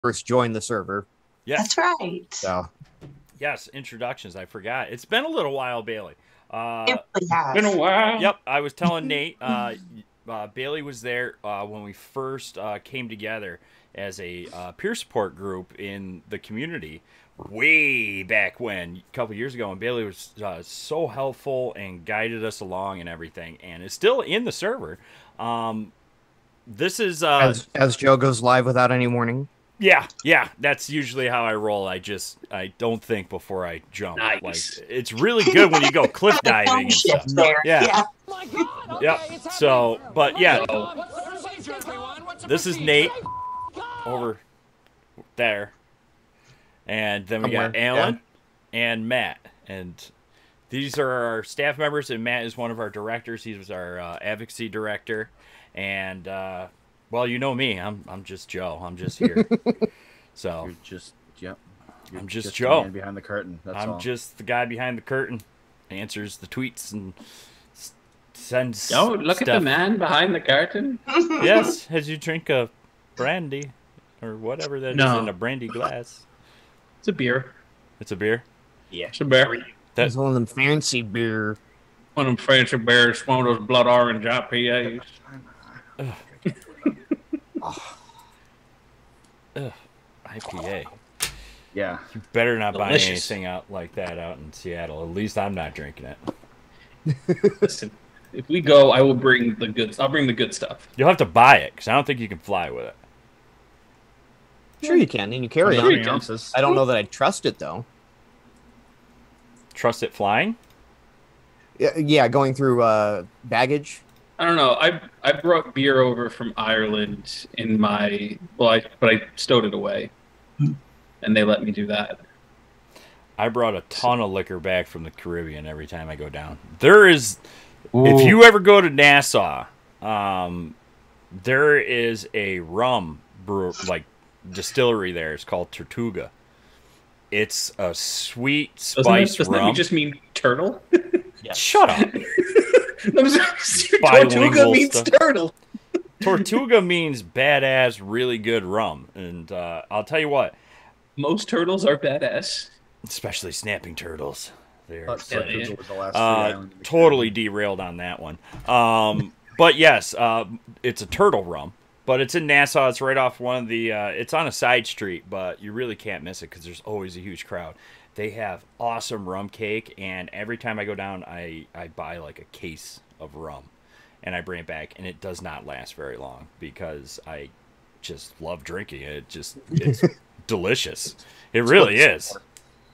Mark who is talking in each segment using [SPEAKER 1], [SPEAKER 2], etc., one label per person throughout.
[SPEAKER 1] first joined the server.
[SPEAKER 2] Yes.
[SPEAKER 3] That's right.
[SPEAKER 1] So
[SPEAKER 2] Yes, introductions. I forgot. It's been a little while, Bailey.
[SPEAKER 3] It really has.
[SPEAKER 4] Been a while.
[SPEAKER 2] Yep, I was telling Nate, Bailey was there when we first came together as a peer support group in the community way back when, a couple years ago, and Bailey was so helpful and guided us along and everything, and is still in the server. This is...
[SPEAKER 1] as Joe goes live without any warning.
[SPEAKER 2] Yeah, that's usually how I roll. I don't think before I jump.
[SPEAKER 4] Nice.
[SPEAKER 2] Like, it's really good when you go cliff diving and stuff.
[SPEAKER 3] There.
[SPEAKER 2] Yeah. Yep. So, but yeah, this is Nate over there, and then we got Alan and Matt, and these are our staff members, and Matt is one of our directors. He was our advocacy director, and well, you know me. I'm just Joe. I'm just here. So
[SPEAKER 4] You're just, yep.
[SPEAKER 2] I'm just
[SPEAKER 4] the
[SPEAKER 2] Joe.
[SPEAKER 4] man behind the curtain. That's all.
[SPEAKER 2] I'm just the guy behind the curtain, answers the tweets and sends.
[SPEAKER 4] Oh, look at the man behind the curtain.
[SPEAKER 2] Yes, as you drink a brandy or whatever that is in a brandy glass.
[SPEAKER 4] It's a beer.
[SPEAKER 2] It's a beer.
[SPEAKER 4] Yeah, it's a beer.
[SPEAKER 1] That's one of them fancy beer.
[SPEAKER 4] One of them fancy beers, one of those blood orange IPAs.
[SPEAKER 2] IPA.
[SPEAKER 4] Yeah.
[SPEAKER 2] You better not buy
[SPEAKER 4] Delicious.
[SPEAKER 2] anything out like that out in Seattle. At least I'm not drinking it.
[SPEAKER 4] Listen, if we go, I will bring the goods. I'll bring the good stuff.
[SPEAKER 2] You'll have to buy it because I don't think you can fly with it.
[SPEAKER 1] Sure you can, and you carry
[SPEAKER 4] Sure
[SPEAKER 1] on.
[SPEAKER 4] you can.
[SPEAKER 1] I don't know that I'd trust it though.
[SPEAKER 2] Trust it flying?
[SPEAKER 1] Yeah, going through baggage.
[SPEAKER 4] I don't know. I brought beer over from Ireland in my but I stowed it away, and they let me do that.
[SPEAKER 2] I brought a ton of liquor back from the Caribbean every time I go down. There is, if you ever go to Nassau, there is a rum distillery there. It's called Tortuga. It's a sweet spice
[SPEAKER 4] Doesn't
[SPEAKER 2] rum.
[SPEAKER 4] that just mean turtle?
[SPEAKER 2] Shut up.
[SPEAKER 4] Tortuga
[SPEAKER 2] Bilingual
[SPEAKER 4] means
[SPEAKER 2] stuff.
[SPEAKER 4] turtle.
[SPEAKER 2] Tortuga means badass, really good rum. And I'll tell you what.
[SPEAKER 4] Most turtles are badass.
[SPEAKER 2] Especially snapping turtles. They're
[SPEAKER 4] Yeah.
[SPEAKER 5] Was the last free island we
[SPEAKER 2] totally derailed on that one. But yes, it's a turtle rum. But it's in Nassau. It's right off one of the... it's on a side street, but you really can't miss it because there's always a huge crowd. They have awesome rum cake, and every time I go down, I buy like a case of rum, and I bring it back, and it does not last very long because I just love drinking it. It's delicious. It really is.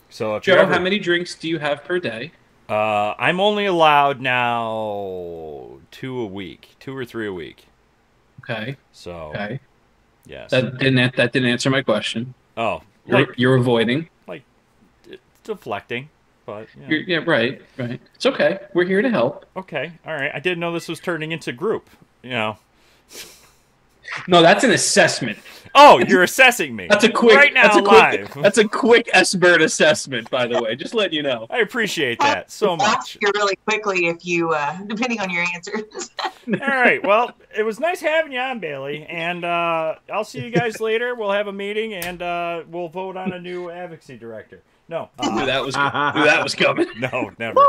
[SPEAKER 2] So if
[SPEAKER 4] Joe,
[SPEAKER 2] you ever,
[SPEAKER 4] how many drinks do you have per day?
[SPEAKER 2] I'm only allowed now 2 or 3 a week.
[SPEAKER 4] Okay.
[SPEAKER 2] So
[SPEAKER 4] Okay.
[SPEAKER 2] yes.
[SPEAKER 4] That didn't answer my question.
[SPEAKER 2] Oh,
[SPEAKER 4] You're avoiding.
[SPEAKER 2] deflecting, but yeah.
[SPEAKER 4] Yeah, right. It's okay. We're here to help.
[SPEAKER 2] Okay, all right. I didn't know this was turning into group.
[SPEAKER 4] No, that's an assessment.
[SPEAKER 2] Oh, you're assessing me.
[SPEAKER 4] That's a quick
[SPEAKER 2] right now
[SPEAKER 4] that's a
[SPEAKER 2] live.
[SPEAKER 4] That's a quick S-Bird assessment, by the way. Just letting you know.
[SPEAKER 2] I appreciate that so much.
[SPEAKER 3] You really quickly if you, depending on your answers.
[SPEAKER 2] All right. Well, it was nice having you on, Bailey, and I'll see you guys later. We'll have a meeting and we'll vote on a new advocacy director. No,
[SPEAKER 4] Knew that was coming.
[SPEAKER 2] no, never.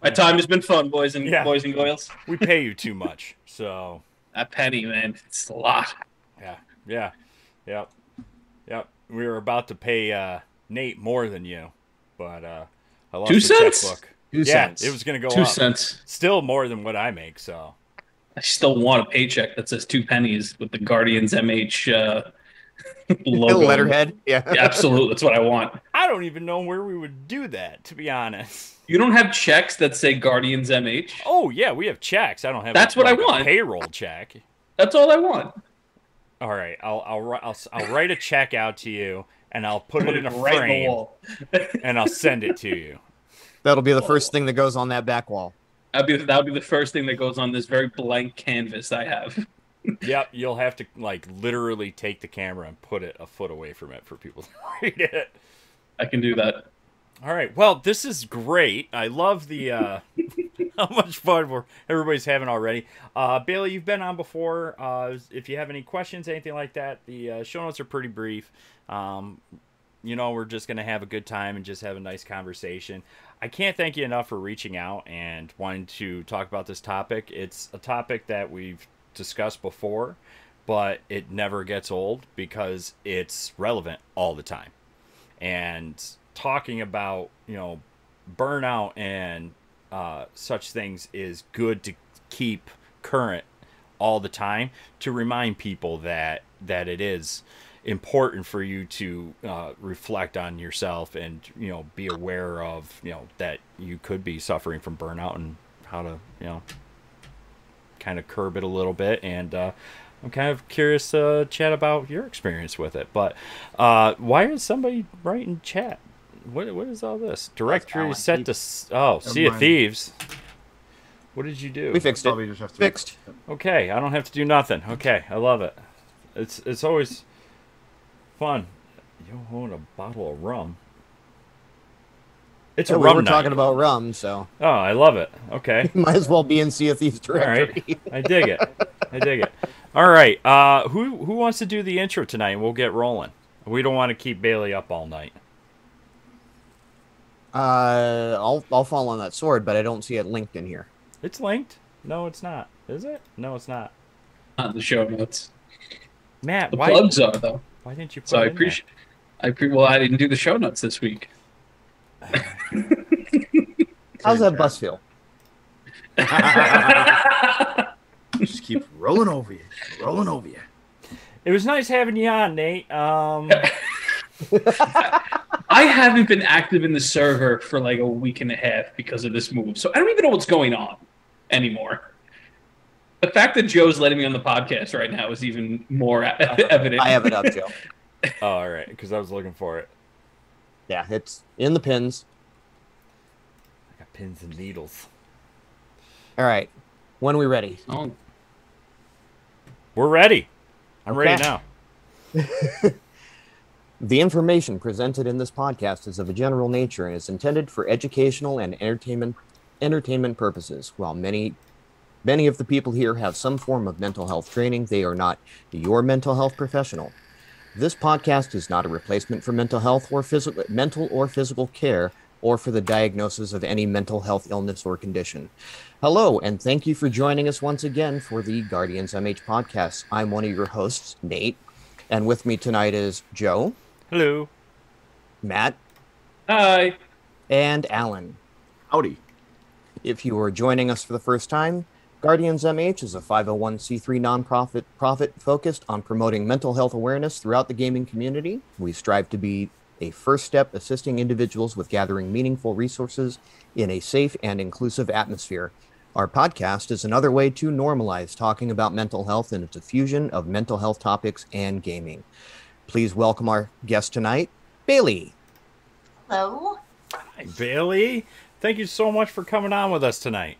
[SPEAKER 4] My time has been fun, boys and girls.
[SPEAKER 2] We pay you too much, so
[SPEAKER 4] That penny, man, it's a lot.
[SPEAKER 2] Yep. We were about to pay Nate more than you, but I lost
[SPEAKER 4] 2
[SPEAKER 2] the
[SPEAKER 4] cents?
[SPEAKER 2] checkbook.
[SPEAKER 1] 2 cents.
[SPEAKER 2] It was going to go
[SPEAKER 4] 2
[SPEAKER 2] up.
[SPEAKER 4] cents.
[SPEAKER 2] Still more than what I make, so.
[SPEAKER 4] I still want a paycheck that says 2 pennies with the Guardians MH logo.
[SPEAKER 1] Letterhead. Yeah.
[SPEAKER 4] Yeah, absolutely. That's what I want.
[SPEAKER 2] I don't even know where we would do that, to be honest.
[SPEAKER 4] You don't have checks that say Guardians MH?
[SPEAKER 2] Oh, yeah, we have checks. I don't have
[SPEAKER 4] That's what I
[SPEAKER 2] a
[SPEAKER 4] want.
[SPEAKER 2] payroll check.
[SPEAKER 4] That's all I want.
[SPEAKER 2] All right, I'll write a check out to you, and I'll put it in a
[SPEAKER 4] right in the
[SPEAKER 2] frame,
[SPEAKER 4] wall.
[SPEAKER 2] and I'll send it to you.
[SPEAKER 1] That'll be the first thing that goes on that back wall.
[SPEAKER 4] That'll be the first thing that goes on this very blank canvas I have.
[SPEAKER 2] Yep, you'll have to literally take the camera and put it a foot away from it for people to read it.
[SPEAKER 4] I can do that.
[SPEAKER 2] All right. Well, this is great. I love the how much fun everybody's having already. Bailey, you've been on before. If you have any questions, anything like that, the show notes are pretty brief. We're just going to have a good time and just have a nice conversation. I can't thank you enough for reaching out and wanting to talk about this topic. It's a topic that we've discussed before, but it never gets old because it's relevant all the time. And talking about, burnout and such things is good to keep current all the time, to remind people that it is important for you to reflect on yourself and be aware of that you could be suffering from burnout and how to kind of curb it a little bit. And I'm kind of curious to chat about your experience with it. But why is somebody writing chat? What is all this? Directory set to Sea of Thieves. What did you do?
[SPEAKER 1] We fixed it.
[SPEAKER 5] Just have to
[SPEAKER 1] Fixed.
[SPEAKER 2] Okay, I don't have to do nothing. Okay, I love it. It's always fun. You own a bottle of rum. It's a rum
[SPEAKER 1] We're
[SPEAKER 2] night.
[SPEAKER 1] talking about rum, so
[SPEAKER 2] Oh, I love it. Okay.
[SPEAKER 1] might as well be in Sea of Thieves
[SPEAKER 2] All
[SPEAKER 1] directory.
[SPEAKER 2] right. I dig it. All right. Who wants to do the intro tonight? We'll get rolling. We don't want to keep Bailey up all night.
[SPEAKER 1] I'll fall on that sword, but I don't see it linked in here.
[SPEAKER 2] It's linked. No, it's not. Is it? No, it's not.
[SPEAKER 4] Not in the show notes.
[SPEAKER 2] Matt,
[SPEAKER 4] The
[SPEAKER 2] why?
[SPEAKER 4] plugs are though.
[SPEAKER 2] Why didn't you put
[SPEAKER 4] So
[SPEAKER 2] it
[SPEAKER 4] I
[SPEAKER 2] in there?
[SPEAKER 4] appreciate. Well, I didn't do the show notes this week.
[SPEAKER 1] How's that bus feel?
[SPEAKER 5] Just keep rolling over you.
[SPEAKER 2] It was nice having you on, Nate.
[SPEAKER 4] I haven't been active in the server for like a week and a half because of this move, so I don't even know what's going on anymore. The fact that Joe's letting me on the podcast right now is even more evident.
[SPEAKER 1] I have it up, Joe.
[SPEAKER 2] Oh, all right, because I was looking for it.
[SPEAKER 1] Yeah, it's in the pins.
[SPEAKER 2] I got pins and needles.
[SPEAKER 1] All right. When are we ready?
[SPEAKER 4] Oh,
[SPEAKER 2] We're ready. I'm ready
[SPEAKER 1] Okay.
[SPEAKER 2] now.
[SPEAKER 1] The information presented in this podcast is of a general nature and is intended for educational and entertainment purposes. While many of the people here have some form of mental health training, they are not your mental health professional. This podcast is not a replacement for mental health or physical care or for the diagnosis of any mental health illness or condition. Hello, and thank you for joining us once again for the Guardians MH Podcast. I'm one of your hosts, Nate, and with me tonight is Joe,
[SPEAKER 2] Hello.
[SPEAKER 1] Matt,
[SPEAKER 4] hi.
[SPEAKER 1] and Alan.
[SPEAKER 5] Howdy.
[SPEAKER 1] If you are joining us for the first time, Guardians MH is a 501c3 nonprofit focused on promoting mental health awareness throughout the gaming community. We strive to be a first step assisting individuals with gathering meaningful resources in a safe and inclusive atmosphere. Our podcast is another way to normalize talking about mental health and its a fusion of mental health topics and gaming. Please welcome our guest tonight, Bailey.
[SPEAKER 3] Hello.
[SPEAKER 2] Hi, Bailey. Thank you so much for coming on with us tonight.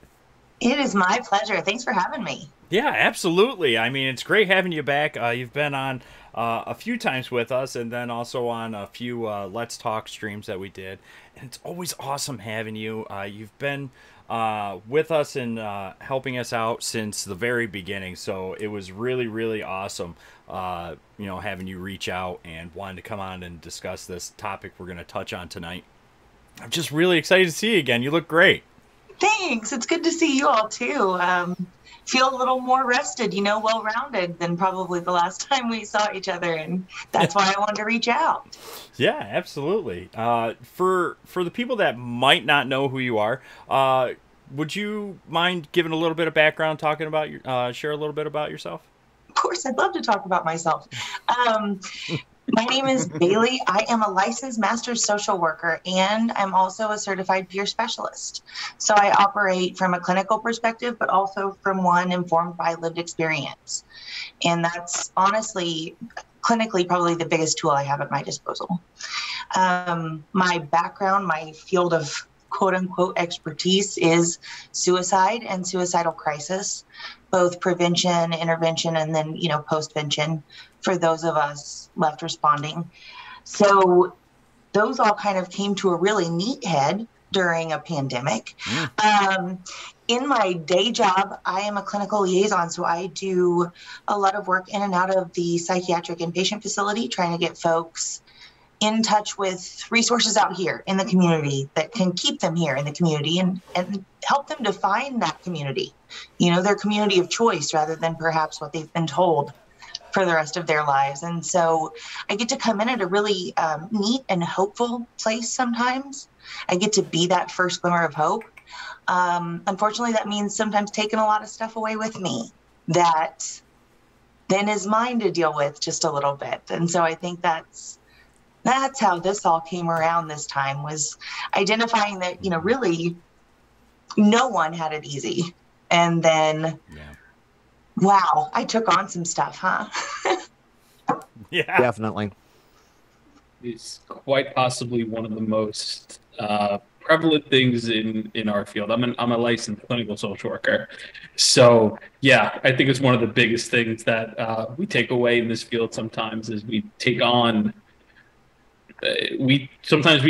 [SPEAKER 3] It is my pleasure. Thanks for having me.
[SPEAKER 2] Yeah, absolutely. I mean, it's great having you back. You've been on a few times with us and then also on a few Let's Talk streams that we did. And it's always awesome having you. You've been with us and helping us out since the very beginning. So it was really, really awesome, having you reach out and wanting to come on and discuss this topic we're going to touch on tonight. I'm just really excited to see you again. You look great.
[SPEAKER 3] Thanks. It's good to see you all too. Feel a little more rested, well-rounded than probably the last time we saw each other, and that's why I wanted to reach out.
[SPEAKER 2] Yeah, absolutely. For the people that might not know who you are, would you mind giving a little bit of background, talking about share a little bit about yourself?
[SPEAKER 3] Of course, I'd love to talk about myself. My name is Bailey. I am a licensed master social worker, and I'm also a certified peer specialist. So I operate from a clinical perspective, but also from one informed by lived experience. And that's honestly, clinically, probably the biggest tool I have at my disposal. My background, my field of quote unquote expertise is suicide and suicidal crisis, both prevention, intervention, and then, postvention for those of us left responding. So those all kind of came to a really neat head during a pandemic. In my day job, I am a clinical liaison, so I do a lot of work in and out of the psychiatric inpatient facility, trying to get folks in touch with resources out here in the community that can keep them here in the community and help them define that community, their community of choice, rather than perhaps what they've been told for the rest of their lives. And so I get to come in at a really neat and hopeful place sometimes. I get to be that first glimmer of hope. Unfortunately, that means sometimes taking a lot of stuff away with me that then is mine to deal with just a little bit. And so I think that's how this all came around this time, was identifying that, really no one had it easy. And then, wow, I took on some stuff, huh?
[SPEAKER 2] Yeah,
[SPEAKER 1] Definitely.
[SPEAKER 4] It's quite possibly one of the most prevalent things in our field. I'm a licensed clinical social worker. So yeah, I think it's one of the biggest things that we take away in this field sometimes is we take on, we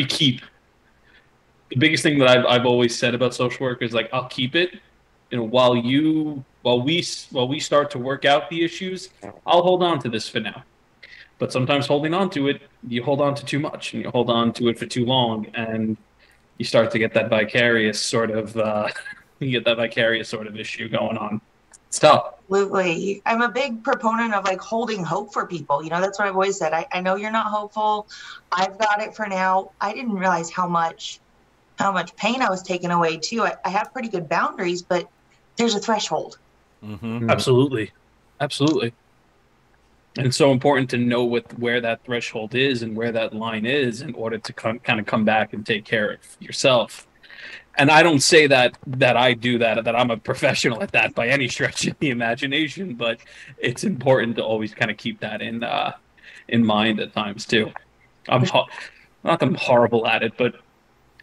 [SPEAKER 4] keep. The biggest thing that I've always said about social work is, like, I'll keep it, while we start to work out the issues, I'll hold on to this for now. But sometimes holding on to it, you hold on to too much, and you hold on to it for too long, and you start to get that vicarious sort of issue going on. It's tough.
[SPEAKER 3] Absolutely. I'm a big proponent of holding hope for people. That's what I've always said. I know you're not hopeful. I've got it for now. I didn't realize how much pain I was taking away too. I have pretty good boundaries, but there's a threshold.
[SPEAKER 2] Mm-hmm.
[SPEAKER 4] Absolutely. And it's so important to know where that threshold is and where that line is in order to kind of come back and take care of yourself. And I don't say that I do that I'm a professional at that by any stretch of the imagination, but it's important to always kind of keep that in mind at times too. Not that I'm horrible at it, but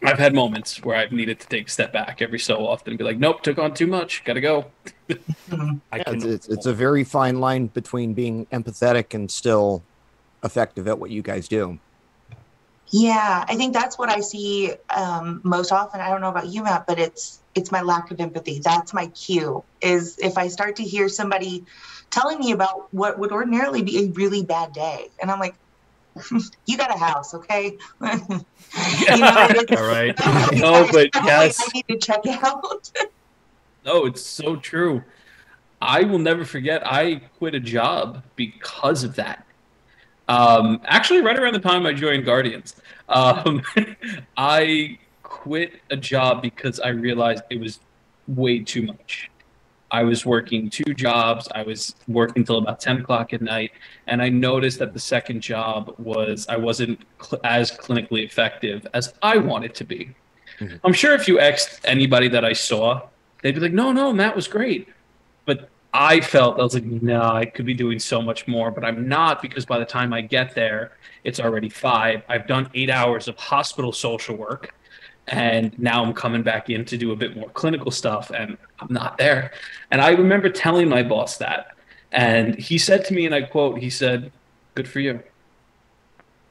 [SPEAKER 4] I've had moments where I've needed to take a step back every so often and be like, nope, took on too much, gotta go.
[SPEAKER 1] It's a very fine line between being empathetic and still effective at what you guys do.
[SPEAKER 3] Yeah, I think that's what I see most often. I don't know about you, Matt, but it's my lack of empathy. That's my cue, is if I start to hear somebody telling me about what would ordinarily be a really bad day. And I'm like, you got a house, okay?
[SPEAKER 4] All right. No, but yes.
[SPEAKER 3] I need to check out.
[SPEAKER 4] No, it's so true. I will never forget, I quit a job because of that. Actually, right around the time I joined Guardians, I quit a job because I realized it was way too much. I was working 2 jobs. I was working till about 10 o'clock at night. And I noticed that the second job I wasn't as clinically effective as I wanted to be. Mm-hmm. I'm sure if you asked anybody that I saw, they'd be like, no, Matt was great. But I was like, no, I could be doing so much more, but I'm not, because by the time I get there, it's already 5. I've done 8 hours of hospital social work. And now I'm coming back in to do a bit more clinical stuff, and I'm not there. And I remember telling my boss that. And he said to me, and I quote, he said, good for you.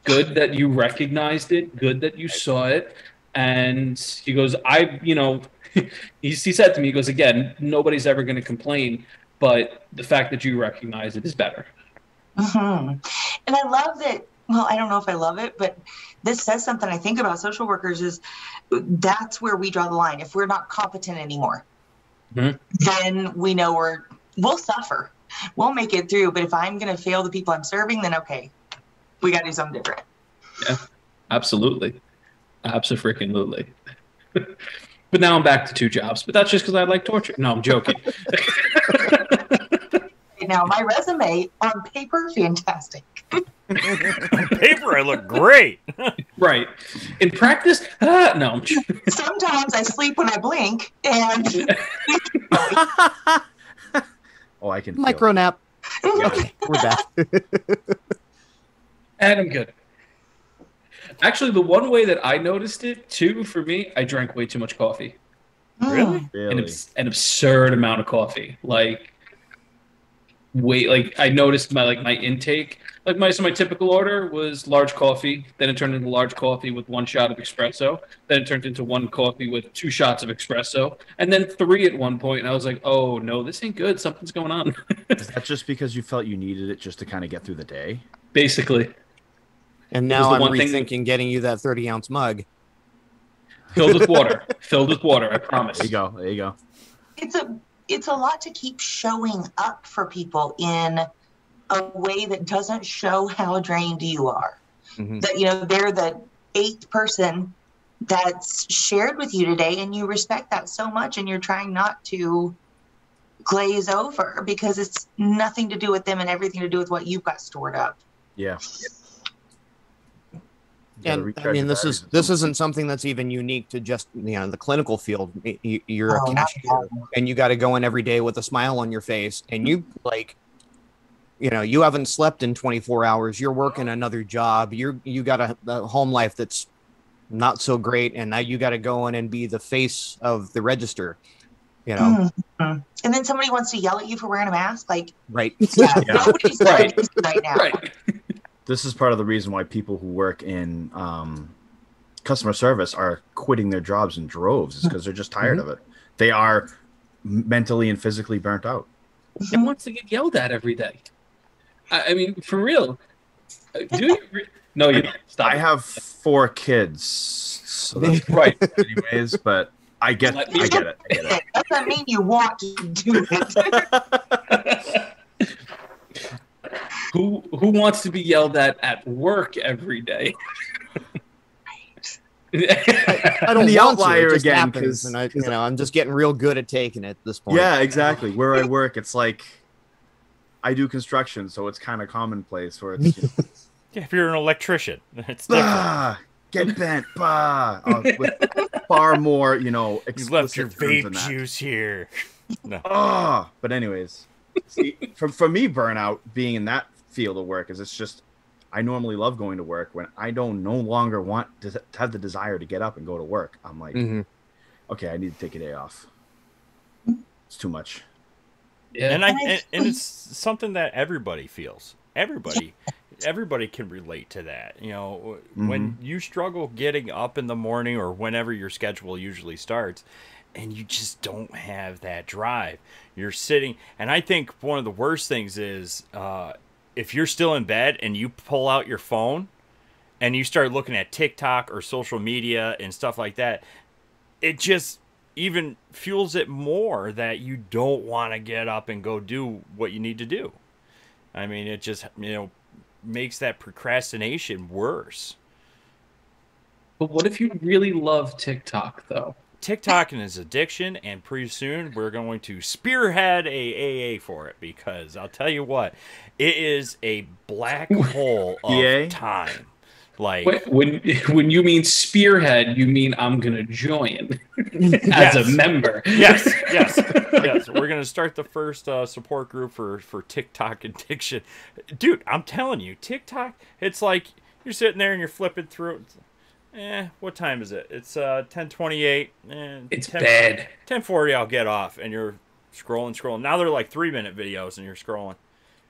[SPEAKER 4] Good that you recognized it. Good that you saw it. And he goes, he said to me, he goes, again, nobody's ever going to complain, but the fact that you recognize it is better.
[SPEAKER 3] Mm-hmm. And I love that. Well, I don't know if I love it, but this says something I think about social workers is that's where we draw the line. If we're not competent anymore, mm-hmm. then we know we'll suffer. We'll make it through. But if I'm going to fail the people I'm serving, then okay, we got to do something different.
[SPEAKER 4] Yeah, absolutely. Absolutely. But now I'm back to 2 jobs. But that's just because I like torture. No, I'm joking.
[SPEAKER 3] Now, my resume on paper, fantastic.
[SPEAKER 2] On paper, I look great.
[SPEAKER 4] Right. In practice, no.
[SPEAKER 3] Sometimes I sleep when I blink, and
[SPEAKER 5] Oh, I can
[SPEAKER 1] micro nap. Okay, we're back.
[SPEAKER 4] And I'm good. Actually, the one way that I noticed it too, for me, I drank way too much coffee.
[SPEAKER 2] Really?
[SPEAKER 4] An absurd amount of coffee. I noticed my intake. Like my typical order was large coffee. Then it turned into large coffee with 1 shot of espresso. Then it turned into 1 coffee with 2 shots of espresso, and then 3 at one point. And I was like, "Oh no, this ain't good. Something's going on."
[SPEAKER 5] Is that just because you felt you needed it just to kind of get through the day?
[SPEAKER 4] Basically,
[SPEAKER 1] And
[SPEAKER 4] was
[SPEAKER 1] now
[SPEAKER 4] the
[SPEAKER 1] I'm
[SPEAKER 4] one thing-
[SPEAKER 1] rethinking getting you that 30-ounce mug.
[SPEAKER 4] filled with water. Filled with water. I promise.
[SPEAKER 5] There you go. There you go.
[SPEAKER 3] It's a lot to keep showing up for people in a way that doesn't show how drained you are.
[SPEAKER 1] Mhm.
[SPEAKER 3] That they're the 8th person that's shared with you today, and you respect that so much, and you're trying not to glaze over because it's nothing to do with them and everything to do with what you've got stored up.
[SPEAKER 5] Yeah.
[SPEAKER 1] And I mean, this isn't something that's even unique to just the clinical field. You're
[SPEAKER 3] Oh,
[SPEAKER 1] a
[SPEAKER 3] not
[SPEAKER 1] cashier,
[SPEAKER 3] at all.
[SPEAKER 1] and you got to go in every day with a smile on your face, and you you haven't slept in 24 hours. You're working another job. You got a home life that's not so great, and now you got to go in and be the face of the register.
[SPEAKER 3] Mhm. And then somebody wants to yell at you for wearing a mask. Like,
[SPEAKER 1] Right?
[SPEAKER 3] yeah,
[SPEAKER 5] Yeah.
[SPEAKER 3] nobody's
[SPEAKER 4] Right.
[SPEAKER 3] doing this right now.
[SPEAKER 4] Right.
[SPEAKER 5] This is part of the reason why people who work in customer service are quitting their jobs in droves, is because they're just tired of it. They are mentally and physically burnt out.
[SPEAKER 4] And wants to get yelled at every day. I mean, for real. Do you? No, you don't. Stop.
[SPEAKER 5] I have 4 kids, so that's
[SPEAKER 4] Right.
[SPEAKER 5] anyways. But I get it. I get it.
[SPEAKER 3] That doesn't mean you want to do it.
[SPEAKER 4] Who wants to be yelled at work every day?
[SPEAKER 1] I don't
[SPEAKER 5] The
[SPEAKER 1] want to.
[SPEAKER 5] outlier
[SPEAKER 1] It just
[SPEAKER 5] again,
[SPEAKER 1] happens,
[SPEAKER 5] 'cause-
[SPEAKER 1] and I'm just getting real good at taking it at this point.
[SPEAKER 5] Yeah, exactly. Where I work, it's like I do construction, so it's kind of commonplace. Where it's
[SPEAKER 2] Yeah, if you're an electrician, it's different.
[SPEAKER 5] bah, get bent, bah, with far more,
[SPEAKER 2] You left your
[SPEAKER 5] explicit terms than
[SPEAKER 2] vape
[SPEAKER 5] that.
[SPEAKER 2] juice here. No.
[SPEAKER 5] Oh, but anyways, see, for me, burnout being in that field of work it's just I normally love going to work when I don't no longer want to have the desire to get up and go to work. I'm like, okay, I need to take a day off. It's too much.
[SPEAKER 4] Yeah.
[SPEAKER 2] And it's something that everybody feels. Everybody can relate to that. When you struggle getting up in the morning or whenever your schedule usually starts, and you just don't have that drive. You're sitting, and I think one of the worst things is if you're still in bed and you pull out your phone and you start looking at TikTok or social media and stuff like that, it just even fuels it more that you don't want to get up and go do what you need to do. I mean, it just, makes that procrastination worse.
[SPEAKER 4] But what if you really love TikTok, though?
[SPEAKER 2] TikTok and its addiction, and pretty soon we're going to spearhead a AA for it, because I'll tell you what, it is a black hole
[SPEAKER 5] EA?
[SPEAKER 2] of time. Like
[SPEAKER 4] When you mean spearhead, you mean I'm gonna join as a member.
[SPEAKER 2] yes. We're gonna start the first support group for TikTok addiction, dude. I'm telling you, TikTok. It's like you're sitting there and you're flipping through. What time is it? It's 10:28.
[SPEAKER 4] It's bad.
[SPEAKER 2] 10:40. I'll get off, and you're scrolling. Now they're like 3-minute videos, and you're scrolling.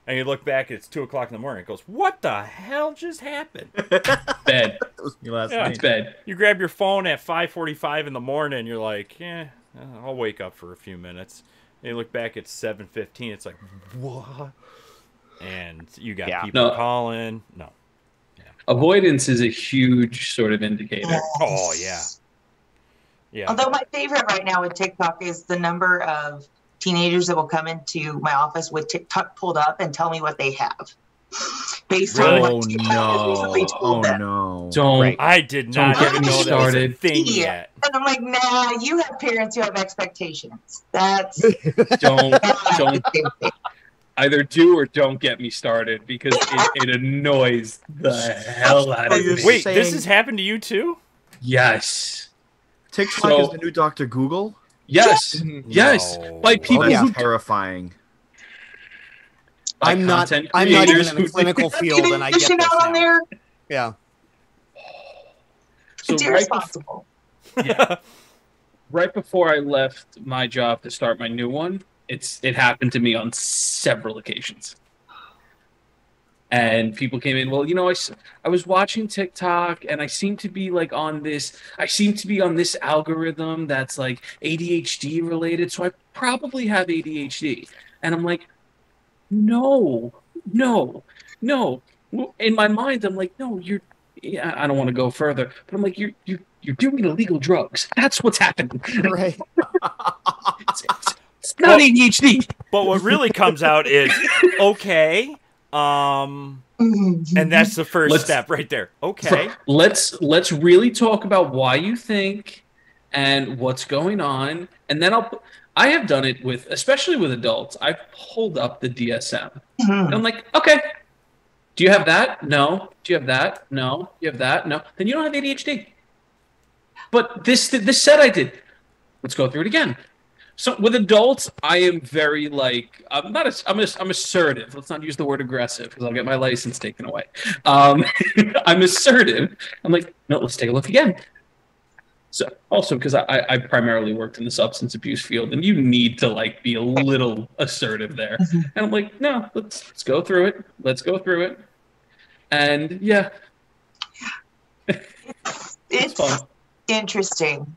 [SPEAKER 2] And you look back, it's 2:00 in the morning. It goes, what the hell just happened?
[SPEAKER 4] Bad.
[SPEAKER 5] That was me last night.
[SPEAKER 4] It's bad.
[SPEAKER 2] You grab your phone at 5:45 in the morning, and you're like, I'll wake up for a few minutes. And you look back, it's 7:15. It's like, what? And you got people calling. No.
[SPEAKER 4] Avoidance is a huge sort of indicator.
[SPEAKER 3] Yes.
[SPEAKER 2] Oh, yeah.
[SPEAKER 3] Although my favorite right now with TikTok is the number of teenagers that will come into my office with TikTok pulled up and tell me what they have. Based on
[SPEAKER 5] Oh
[SPEAKER 3] what TikTok has recently
[SPEAKER 5] no!
[SPEAKER 3] told
[SPEAKER 5] Oh
[SPEAKER 3] them.
[SPEAKER 4] Don't.
[SPEAKER 2] I did not
[SPEAKER 4] Don't get
[SPEAKER 2] even
[SPEAKER 4] me
[SPEAKER 2] know that was a
[SPEAKER 4] started.
[SPEAKER 2] thing yet.
[SPEAKER 3] And I'm like, nah, you have parents who have expectations. That's
[SPEAKER 4] Don't
[SPEAKER 3] not the same thing.
[SPEAKER 4] either do or don't get me started, because it annoys the hell out of me.
[SPEAKER 2] Wait,
[SPEAKER 5] saying-
[SPEAKER 2] this has happened to you too?
[SPEAKER 4] Yes.
[SPEAKER 5] TikTok
[SPEAKER 4] So-
[SPEAKER 5] is the new Dr. Google.
[SPEAKER 4] Yes. Yes.
[SPEAKER 2] No.
[SPEAKER 4] Like people
[SPEAKER 5] That's
[SPEAKER 4] who
[SPEAKER 5] terrifying.
[SPEAKER 4] like
[SPEAKER 1] I'm not
[SPEAKER 4] content
[SPEAKER 1] even
[SPEAKER 4] creators
[SPEAKER 1] in the
[SPEAKER 4] who-
[SPEAKER 1] clinical field, and I get
[SPEAKER 3] Fishing
[SPEAKER 1] this
[SPEAKER 3] out on
[SPEAKER 1] now.
[SPEAKER 3] there.
[SPEAKER 1] Yeah.
[SPEAKER 4] So
[SPEAKER 3] It's
[SPEAKER 4] right
[SPEAKER 3] irresponsible.
[SPEAKER 4] right before I left my job to start my new one, it happened to me on several occasions. And people came in, well, I was watching TikTok and I seem to be like on this algorithm that's like ADHD related. So I probably have ADHD. And I'm like, no. In my mind, I'm like, no, I don't want to go further, but I'm like, you're doing illegal drugs. That's what's happening.
[SPEAKER 1] Right.
[SPEAKER 4] It's not ADHD.
[SPEAKER 2] But what really comes out is, okay, and that's the 1st step right there. Okay.
[SPEAKER 4] Let's really talk about why you think and what's going on. And then I have done it especially with adults. I've pulled up the DSM. And I'm like, okay, do you have that? No. Do you have that? No. You have that? No. Then you don't have ADHD. But this said I did. Let's go through it again. So with adults, I am very I'm assertive. Let's not use the word aggressive because I'll get my license taken away. I'm assertive. I'm like, no, let's take a look again. So also because I primarily worked in the substance abuse field, and you need to be a little assertive there. And I'm like, no, let's go through it. Let's go through it. And yeah,
[SPEAKER 3] it's
[SPEAKER 4] fun.
[SPEAKER 3] Interesting.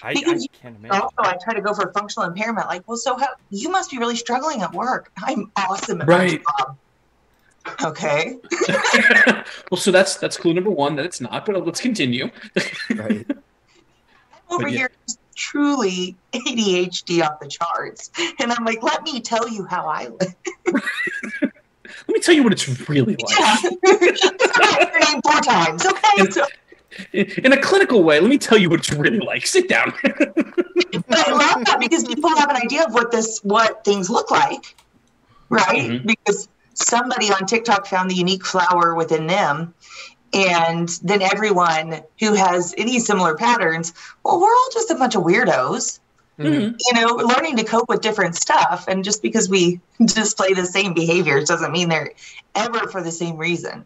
[SPEAKER 2] I can't imagine.
[SPEAKER 3] Also, I try to go for functional impairment. So you must be really struggling at work. I'm awesome at
[SPEAKER 4] Right.
[SPEAKER 3] my job. Okay.
[SPEAKER 4] Well, so that's clue number 1 that it's not, but let's continue.
[SPEAKER 1] Right.
[SPEAKER 3] Over here, truly ADHD off the charts. And I'm like, let me tell you how I live.
[SPEAKER 4] Let me tell you what it's really like.
[SPEAKER 3] Yeah. Your name 4 times. Okay.
[SPEAKER 4] In a clinical way, let me tell you what it's really like. Sit down.
[SPEAKER 3] But I love that because people have an idea of what things look like, right?
[SPEAKER 4] Mm-hmm.
[SPEAKER 3] Because somebody on TikTok found the unique flower within them, and then everyone who has any similar patterns, well, we're all just a bunch of weirdos, learning to cope with different stuff. And just because we display the same behaviors doesn't mean they're ever for the same reason.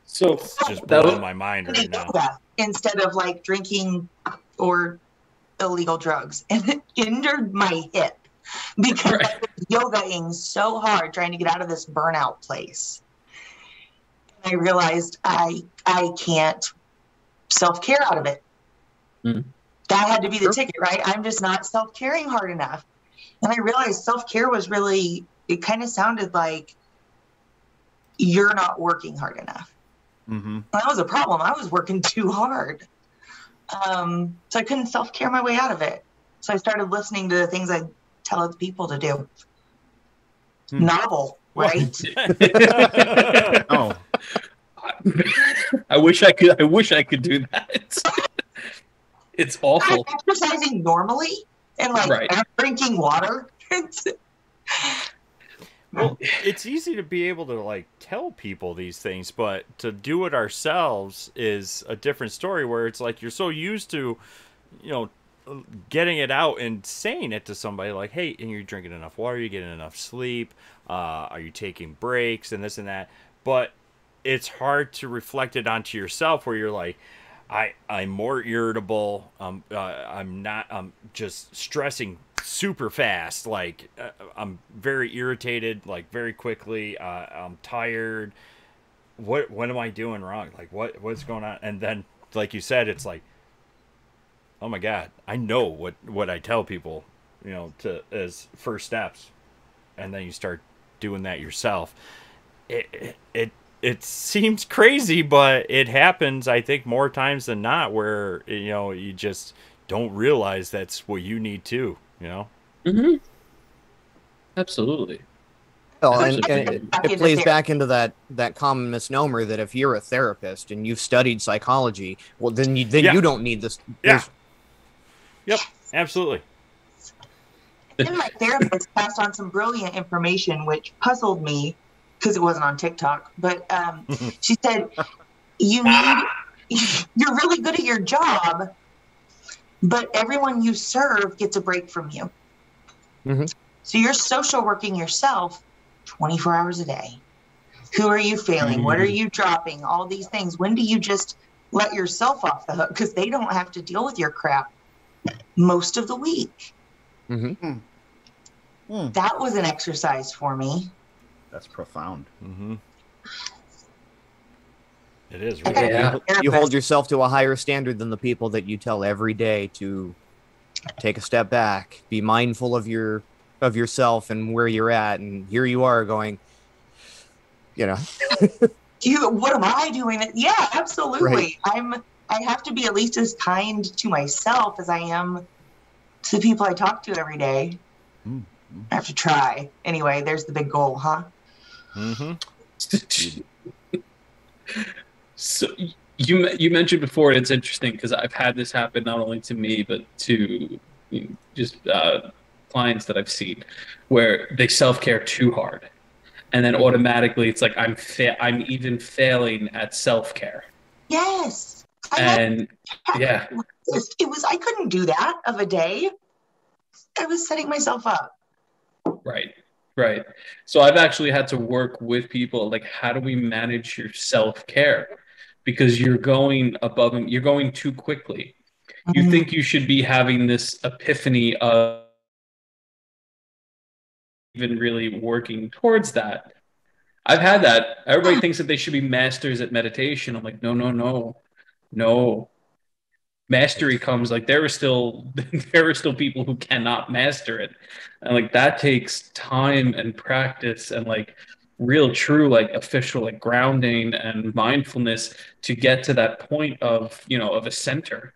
[SPEAKER 4] So
[SPEAKER 2] It's just blowing my mind right now.
[SPEAKER 3] Instead of drinking or illegal drugs, and it injured my hip because I was yogaing so hard trying to get out of this burnout place. And I realized I can't self-care out of it. That had to be the ticket, right? I'm just not self-caring hard enough. And I realized self-care was it kind of sounded like you're not working hard enough.
[SPEAKER 5] Mm-hmm.
[SPEAKER 3] That was a problem. I was working too hard. So I couldn't self-care my way out of it. So I started listening to the things I tell other people to do. Novel, right?
[SPEAKER 5] Oh,
[SPEAKER 4] I wish I could do that. It's awful.
[SPEAKER 3] I'm exercising normally and I'm drinking water.
[SPEAKER 2] Well, it's easy to be able to tell people these things, but to do it ourselves is a different story where it's you're so used to, getting it out and saying it to somebody hey, and you're drinking enough water, you're getting enough sleep, are you taking breaks and this and that. But it's hard to reflect it onto yourself where you're I'm more irritable. I'm just stressing super fast. I'm very irritated, very quickly. I'm tired. What am I doing wrong? What's going on? And then, like you said, it's oh my God, I know what I tell people, as first steps. And then you start doing that yourself. It seems crazy, but it happens, I think, more times than not where, you just don't realize that's what you need too,
[SPEAKER 4] Mm-hmm. Absolutely.
[SPEAKER 1] Well, and it plays back into that common misnomer that if you're a therapist and you've studied psychology, well, then you don't need this.
[SPEAKER 2] Yeah. Yep, absolutely.
[SPEAKER 3] And my therapist passed on some brilliant information, which puzzled me because it wasn't on TikTok. But she said, you're really good at your job, but everyone you serve gets a break from you.
[SPEAKER 1] Mm-hmm.
[SPEAKER 3] So you're social working yourself 24 hours a day. Who are you failing? What are you dropping? All these things. When do you just let yourself off the hook? Because they don't have to deal with your crap most of the week.
[SPEAKER 1] Mm-hmm.
[SPEAKER 3] That was an exercise for me.
[SPEAKER 5] That's profound.
[SPEAKER 2] Mm-hmm. It is
[SPEAKER 3] I
[SPEAKER 2] really.
[SPEAKER 3] gotta be a
[SPEAKER 1] You hold
[SPEAKER 3] therapist.
[SPEAKER 1] yourself to a higher standard than the people that you tell every day to take a step back, be mindful of yourself and where you're at, and here you are going,
[SPEAKER 3] What am I doing? Yeah, absolutely.
[SPEAKER 1] Right.
[SPEAKER 3] I have to be at least as kind to myself as I am to the people I talk to every day. I have to try. Anyway, there's the big goal, huh?
[SPEAKER 2] Mm-hmm.
[SPEAKER 4] So you mentioned before, and it's interesting because I've had this happen not only to me but to just clients that I've seen, where they self-care too hard, and then automatically it's like I'm even failing at self-care.
[SPEAKER 3] Yes.
[SPEAKER 4] And yeah,
[SPEAKER 3] It was, I couldn't do that of a day. I was setting myself up.
[SPEAKER 4] right. So I've actually had to work with people, like, how do we manage your self-care? Because you're going above and you're going too quickly. You think you should be having this epiphany of even really working towards that. I've had that. Everybody thinks that they should be masters at meditation. I'm like, no. Mastery comes, like, there are still people who cannot master it, and like that takes time and practice and like real true like official like grounding and mindfulness to get to that point of of a center.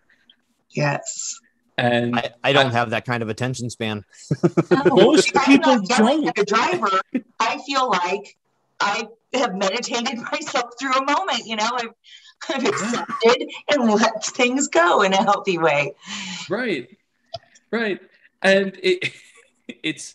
[SPEAKER 3] Yes.
[SPEAKER 4] And
[SPEAKER 1] I don't have that kind of attention span.
[SPEAKER 4] Most
[SPEAKER 3] If I'm
[SPEAKER 4] people
[SPEAKER 3] not yelling
[SPEAKER 4] don't.
[SPEAKER 3] at a driver, I feel like I have meditated myself through a moment. I've accepted and let things go in a healthy way.
[SPEAKER 4] Right. And it's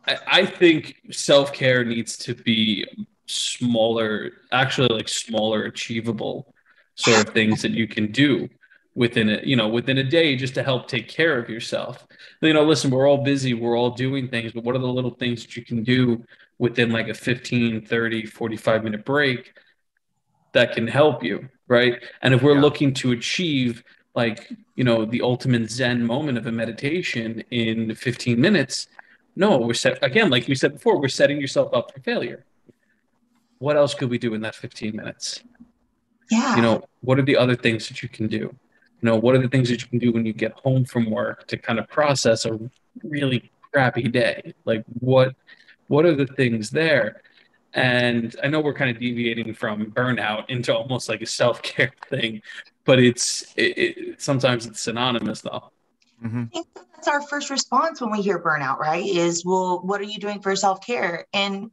[SPEAKER 4] I think self-care needs to be smaller, actually, like smaller achievable sort of things that you can do within a day, just to help take care of yourself. Listen, we're all busy, we're all doing things, but what are the little things that you can do within like a 15, 30, 45-minute break that can help you, right? And if we're looking to achieve like, the ultimate Zen moment of a meditation in 15 minutes, no, again, like we said before, we're setting yourself up for failure. What else could we do in that 15 minutes?
[SPEAKER 3] Yeah.
[SPEAKER 4] What are the other things that you can do? What are the things that you can do when you get home from work to kind of process a really crappy day? Like what are the things there? And I know we're kind of deviating from burnout into almost like a self-care thing, but sometimes it's synonymous though.
[SPEAKER 5] Mm-hmm.
[SPEAKER 3] I think that's our first response when we hear burnout, right? Is, well, what are you doing for self-care? And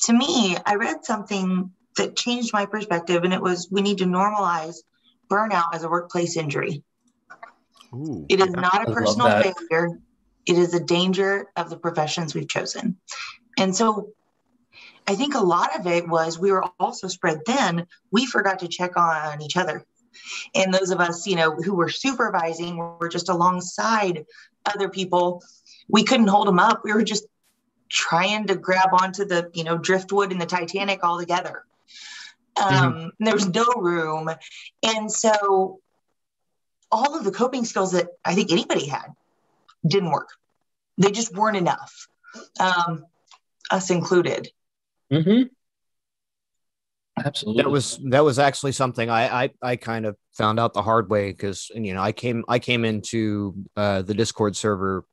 [SPEAKER 3] to me, I read something that changed my perspective, and it was, we need to normalize burnout as a workplace injury.
[SPEAKER 5] Ooh,
[SPEAKER 3] It is not a
[SPEAKER 4] I love
[SPEAKER 3] personal
[SPEAKER 4] that.
[SPEAKER 3] failure. It is a danger of the professions we've chosen. And so I think a lot of it was, we were also spread thin. We forgot to check on each other. And those of us, who were supervising, were just alongside other people. We couldn't hold them up. We were just trying to grab onto the, driftwood in the Titanic all together. There was no room. And so all of the coping skills that I think anybody had didn't work. They just weren't enough, us included.
[SPEAKER 4] Mm-hmm. Absolutely.
[SPEAKER 1] That was actually something I kind of found out the hard way, because I came into the Discord server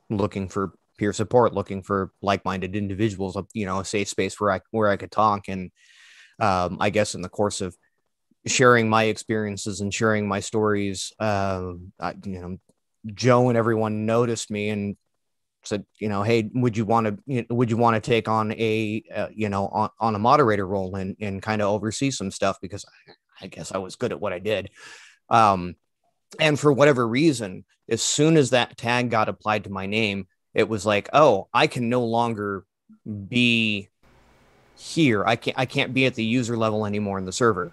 [SPEAKER 1] looking for peer support, looking for like-minded individuals, a safe space where I could talk. And I guess in the course of sharing my experiences and sharing my stories, Joe and everyone noticed me and said, hey, would you want to take on a on a moderator role and kind of oversee some stuff, because I guess I was good at what I did. And for whatever reason, as soon as that tag got applied to my name, it was like, oh, I can no longer be here. I can't be at the user level anymore in the server,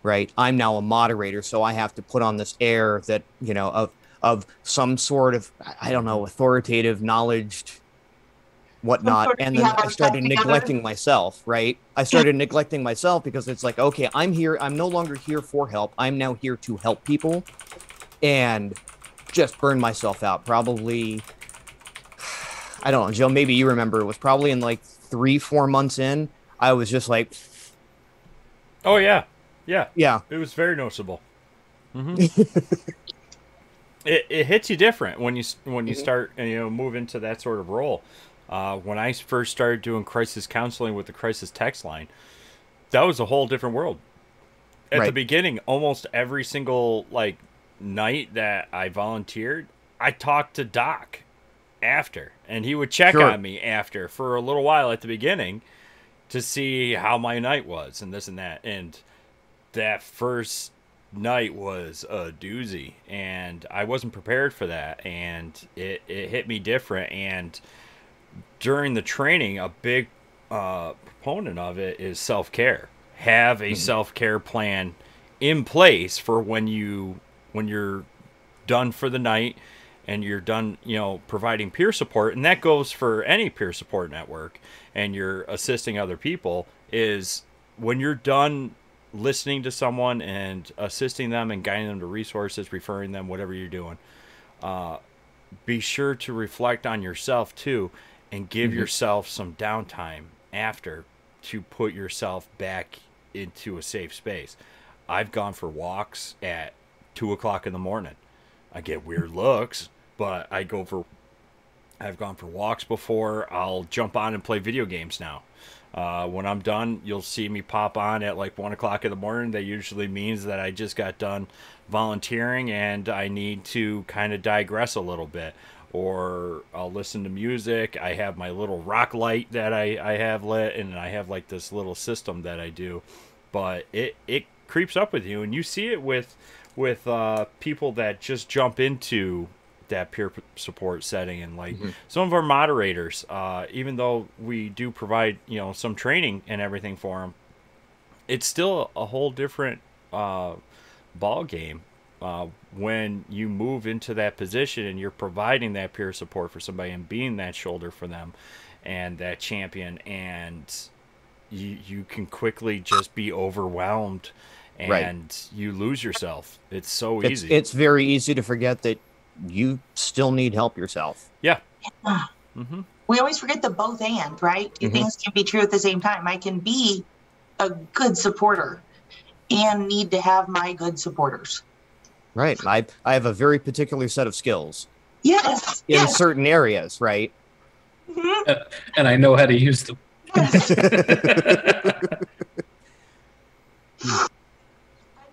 [SPEAKER 1] right? I'm now a moderator, so I have to put on this air that, of some sort of, I don't know, authoritative knowledge, whatnot. And then I started neglecting myself, right? I started neglecting myself because it's like, okay, I'm here. I'm no longer here for help. I'm now here to help people, and just burn myself out. Probably I don't know, Joe, maybe you remember, it was probably in like 3-4 months in, I was just like,
[SPEAKER 2] Oh yeah, yeah,
[SPEAKER 1] yeah.
[SPEAKER 2] It was very noticeable. It hits you different when you start and move into that sort of role. When I first started doing crisis counseling with the crisis text line, that was a whole different world. At the beginning, almost every single night that I volunteered, I talked to Doc after, and he would check on me after for a little while at the beginning to see how my night was and this and that. And that first night was a doozy, and I wasn't prepared for that, and it hit me different. And during the training, a big proponent of it is self-care. Have a self-care plan in place for when you're done for the night and you're done, providing peer support. And that goes for any peer support network, and you're assisting other people, is when you're done listening to someone and assisting them and guiding them to resources, referring them, whatever you're doing, be sure to reflect on yourself too, and give yourself some downtime after to put yourself back into a safe space. I've gone for walks at 2:00 in the morning. I get weird looks, but I've gone for walks before. I'll jump on and play video games now. When I'm done, you'll see me pop on at 1:00 in the morning. That usually means that I just got done volunteering and I need to kind of digress a little bit. Or I'll listen to music. I have my little rock light that I have lit, and I have this little system that I do. But it creeps up with you, and you see it with people that just jump into that peer support setting. And some of our moderators, even though we do provide some training and everything for them, it's still a whole different ball game when you move into that position and you're providing that peer support for somebody and being that shoulder for them and that champion, and you can quickly just be overwhelmed and you lose yourself. It's so easy.
[SPEAKER 1] It's very easy to forget that you still need help yourself.
[SPEAKER 2] Yeah.
[SPEAKER 3] We always forget the both and, right? Two things can be true at the same time. I can be a good supporter and need to have my good supporters.
[SPEAKER 1] Right. I have a very particular set of skills.
[SPEAKER 3] Yes.
[SPEAKER 1] In certain areas, right?
[SPEAKER 4] And I know how to use them.
[SPEAKER 3] Yes.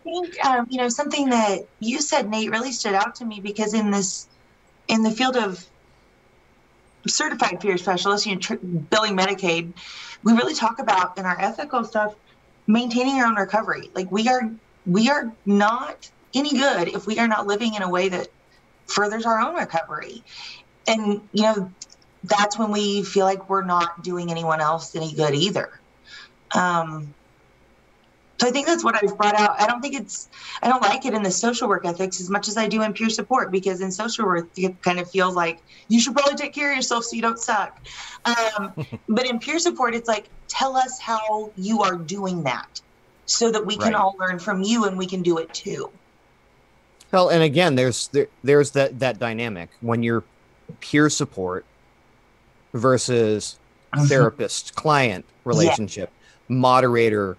[SPEAKER 3] I think, something that you said, Nate, really stood out to me, because in the field of certified peer specialists, billing Medicaid, we really talk about, in our ethical stuff, maintaining our own recovery. We are not any good if we are not living in a way that furthers our own recovery. And, that's when we feel like we're not doing anyone else any good either. So I think that's what I've brought out. I don't like it in the social work ethics as much as I do in peer support, because in social work, it kind of feels like you should probably take care of yourself so you don't suck. But in peer support, it's tell us how you are doing that so that we can all learn from you and we can do it too.
[SPEAKER 1] Well, and again, there's that dynamic when you're peer support versus therapist-client relationship, moderator,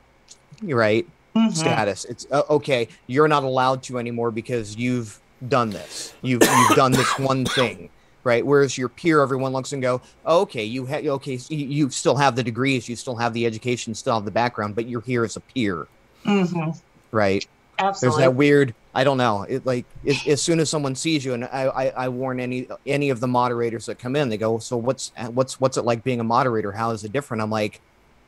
[SPEAKER 1] right? Status. It's okay. You're not allowed to anymore because you've done this. You've done this one thing, right? Whereas your peer, everyone looks and go, okay, you still have the degrees, you still have the education, still have the background, but you're here as a peer, right?
[SPEAKER 3] Absolutely.
[SPEAKER 1] There's that weird. I don't know. As soon as someone sees you, and I warn any of the moderators that come in, they go, so what's it like being a moderator? How is it different? I'm like,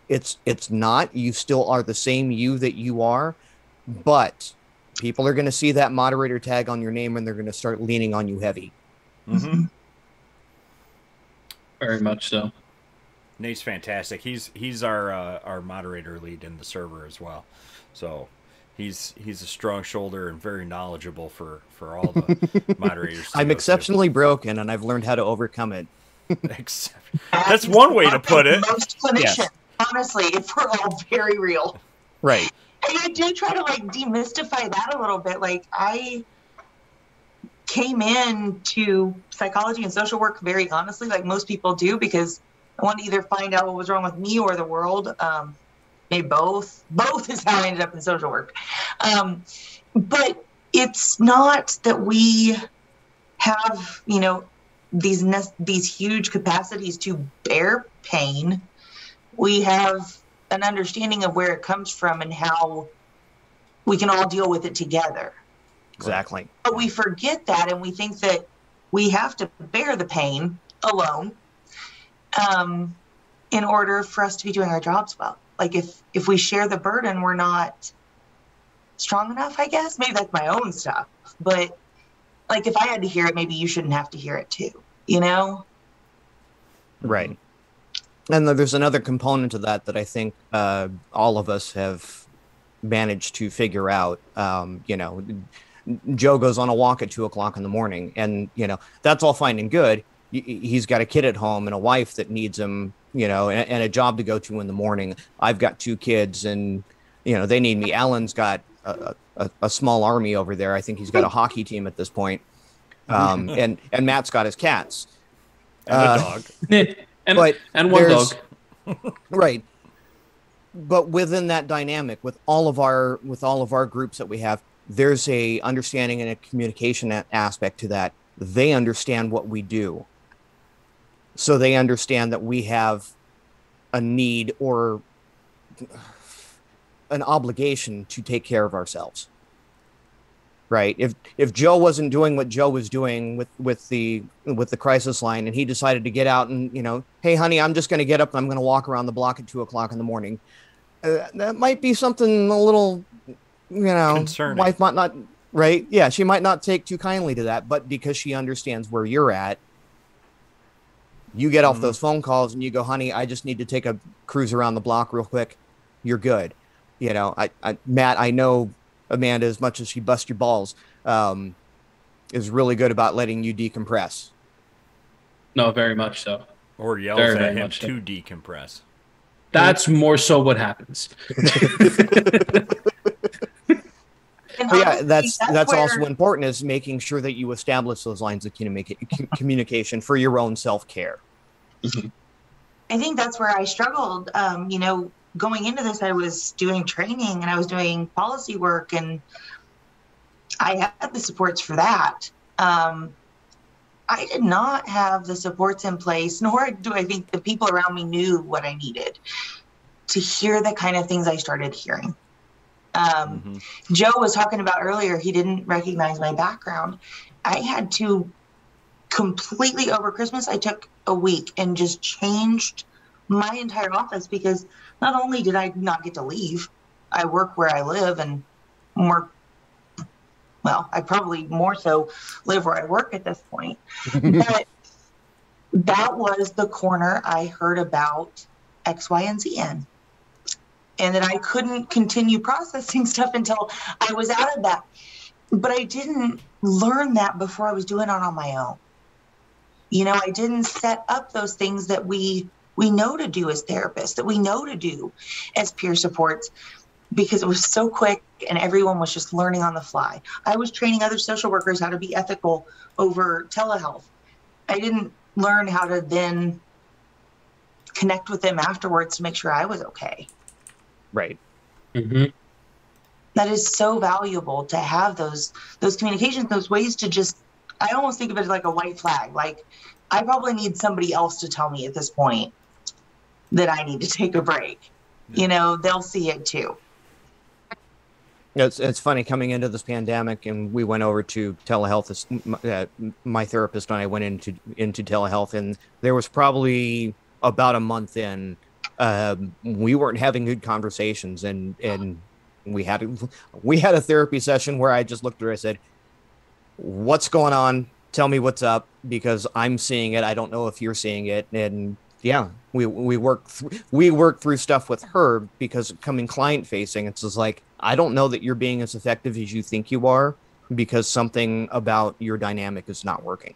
[SPEAKER 1] it's not. You still are the same you that you are, but people are going to see that moderator tag on your name and they're going to start leaning on you heavy.
[SPEAKER 4] Very much so.
[SPEAKER 2] Nate's fantastic. He's our moderator lead in the server as well. So he's a strong shoulder and very knowledgeable for all the moderators.
[SPEAKER 1] I'm exceptionally broken, and I've learned how to overcome it.
[SPEAKER 2] That's one way to put it.
[SPEAKER 3] Most clinicians, honestly, if we're all very real.
[SPEAKER 1] Right.
[SPEAKER 3] And I do try to demystify that a little bit. came into psychology and social work very honestly, like most people do, because I wanted to either find out what was wrong with me or the world. Maybe both. Both is how I ended up in social work. But it's not that we have, these huge capacities to bear pain. We have an understanding of where it comes from and how we can all deal with it together.
[SPEAKER 1] Exactly.
[SPEAKER 3] But we forget that, and we think that we have to bear the pain alone in order for us to be doing our jobs well. Like if we share the burden, we're not strong enough, I guess. Maybe that's my own stuff. But like if I had to hear it, maybe you shouldn't have to hear it too,
[SPEAKER 1] Right. And there's another component to that I think all of us have managed to figure out. Joe goes on a walk at 2:00 in the morning, and that's all fine and good. He's got a kid at home and a wife that needs him, and a job to go to in the morning. I've got 2 kids, and they need me. Alan's got a small army over there. I think he's got a hockey team at this point. And Matt's got his cats
[SPEAKER 2] and a dog,
[SPEAKER 4] and one dog.
[SPEAKER 1] Right. But within that dynamic, with all of our groups that we have, there's a understanding and a communication aspect to that. They understand what we do. So they understand that we have a need or an obligation to take care of ourselves. Right. If Joe wasn't doing what Joe was doing with the crisis line, and he decided to get out and, hey, honey, I'm just going to get up and I'm going to walk around the block at 2:00 in the morning. That might be something a little,
[SPEAKER 2] concerning.
[SPEAKER 1] Wife might not. Right. Yeah. She might not take too kindly to that. But because she understands where you're at, you get off those phone calls and you go, honey, I just need to take a cruise around the block real quick. You're good. Matt, I know Amanda, as much as she busts your balls, is really good about letting you decompress.
[SPEAKER 4] No, very much so.
[SPEAKER 2] Or yells at him to decompress.
[SPEAKER 4] That's more so what happens.
[SPEAKER 1] Yeah, that's also important, is making sure that you establish those lines of communication for your own self-care.
[SPEAKER 3] I think that's where I struggled. Going into this, I was doing training and I was doing policy work, and I had the supports for that. I did not have the supports in place, nor do I think the people around me knew what I needed to hear the kind of things I started hearing. Joe was talking about earlier, he didn't recognize my background. I had to completely, over Christmas, I took a week and just changed my entire office, because not only did I not get to leave, I work where I live, and I probably more so live where I work at this point. But that was the corner I heard about X, Y, and Z in. And that I couldn't continue processing stuff until I was out of that. But I didn't learn that before I was doing it on my own. I didn't set up those things that we know to do as therapists, that we know to do as peer supports, because it was so quick and everyone was just learning on the fly. I was training other social workers how to be ethical over telehealth. I didn't learn how to then connect with them afterwards to make sure I was okay.
[SPEAKER 1] Right.
[SPEAKER 4] Mm-hmm.
[SPEAKER 3] That is so valuable to have those communications, those ways to just, I almost think of it like a white flag. Like, I probably need somebody else to tell me at this point that I need to take a break. They'll see it too.
[SPEAKER 1] It's funny, coming into this pandemic, and we went over to telehealth. My therapist and I went into telehealth, and there was probably about a month in, we weren't having good conversations, and we had a therapy session where I just looked at her. I said, "What's going on? Tell me what's up, because I'm seeing it. I don't know if you're seeing it." And yeah, we work through stuff with her, because coming client facing, it's just like, I don't know that you're being as effective as you think you are, because something about your dynamic is not working.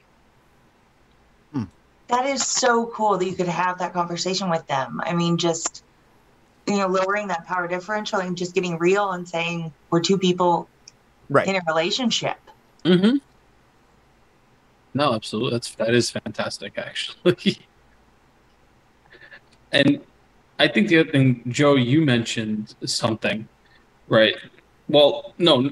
[SPEAKER 3] That is so cool that you could have that conversation with them. I mean, just, lowering that power differential and just getting real and saying, we're two people in a relationship.
[SPEAKER 4] Mm-hmm. No, absolutely. That is fantastic, actually. And I think the other thing, Joe, you mentioned something, right? Well, no,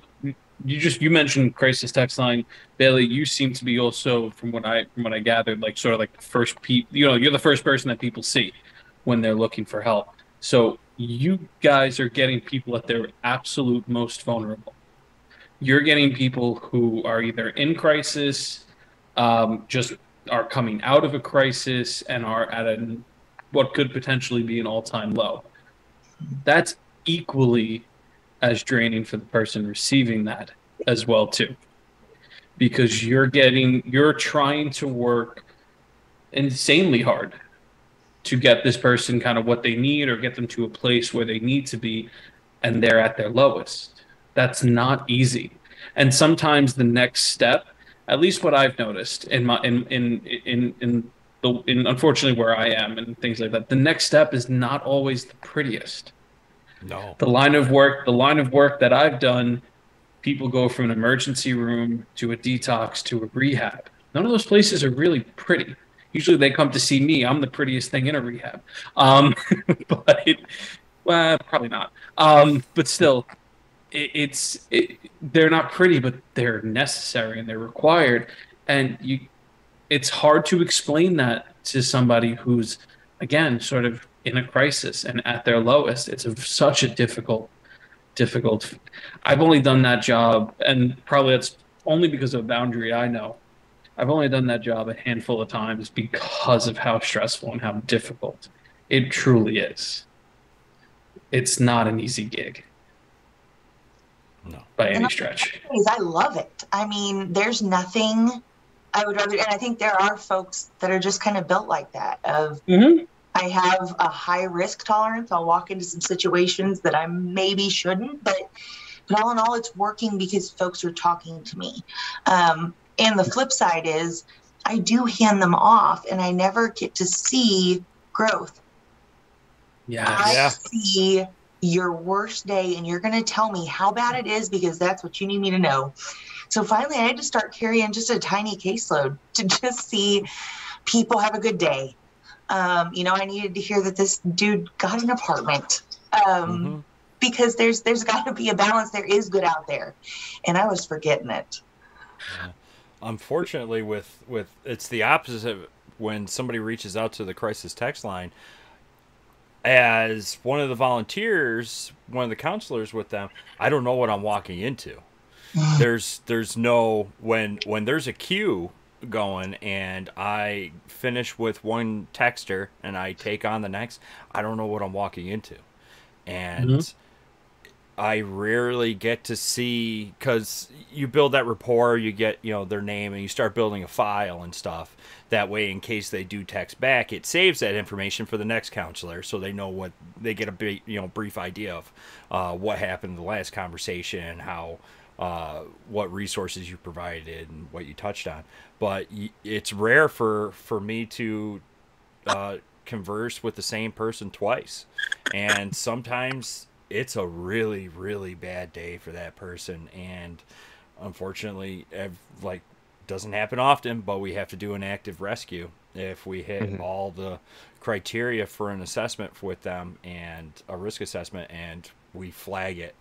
[SPEAKER 4] you mentioned crisis text line. Bailey, you seem to be also, from what I gathered, like sort of like the first you're the first person that people see when they're looking for help. So you guys are getting people at their absolute most vulnerable. You're getting people who are either in crisis, just are coming out of a crisis, and are at what could potentially be an all-time low. That's equally as draining for the person receiving that as well too, because you're trying to work insanely hard to get this person kind of what they need or get them to a place where they need to be, and they're at their lowest. That's not easy. And sometimes the next step, at least what I've noticed in unfortunately where I am and things like that, the next step is not always the prettiest.
[SPEAKER 2] No.
[SPEAKER 4] The line of work that I've done, people go from an emergency room to a detox to a rehab. None of those places are really pretty. Usually they come to see me. I'm the prettiest thing in a rehab. Well, probably not. But still, they're not pretty, but they're necessary and they're required. And it's hard to explain that to somebody who's, again, sort of in a crisis and at their lowest. It's such a difficult. I've only done that job, and probably that's only because of a boundary I know. I've only done that job a handful of times because of how stressful and how difficult it truly is. It's not an easy gig.
[SPEAKER 2] No.
[SPEAKER 4] By any stretch.
[SPEAKER 3] I love it. I mean, there's nothing I would rather, and I think there are folks that are just kind of built like that I have a high risk tolerance. I'll walk into some situations that I maybe shouldn't, but all in all, it's working because folks are talking to me. And the flip side is I do hand them off and I never get to see growth. I see your worst day and you're going to tell me how bad it is because that's what you need me to know. So finally, I had to start carrying just a tiny caseload to just see people have a good day. I needed to hear that this dude got an apartment because there's got to be a balance. There is good out there, and I was forgetting it.
[SPEAKER 2] Yeah. Unfortunately, with it's the opposite when somebody reaches out to the crisis text line. As one of the volunteers, one of the counselors with them, I don't know what I'm walking into. There's no when there's a queue going and I finish with one texter and I take on the next, I don't know what I'm walking into. And I rarely get to see, because you build that rapport, you get their name and you start building a file and stuff. That way, in case they do text back, it saves that information for the next counselor, so they know what they get a brief idea of what happened in the last conversation, how what resources you provided and what you touched on. But it's rare for me to converse with the same person twice, and sometimes it's a really, really bad day for that person. And unfortunately, doesn't happen often, but we have to do an active rescue if we hit all the criteria for an assessment with them and a risk assessment, and we flag it.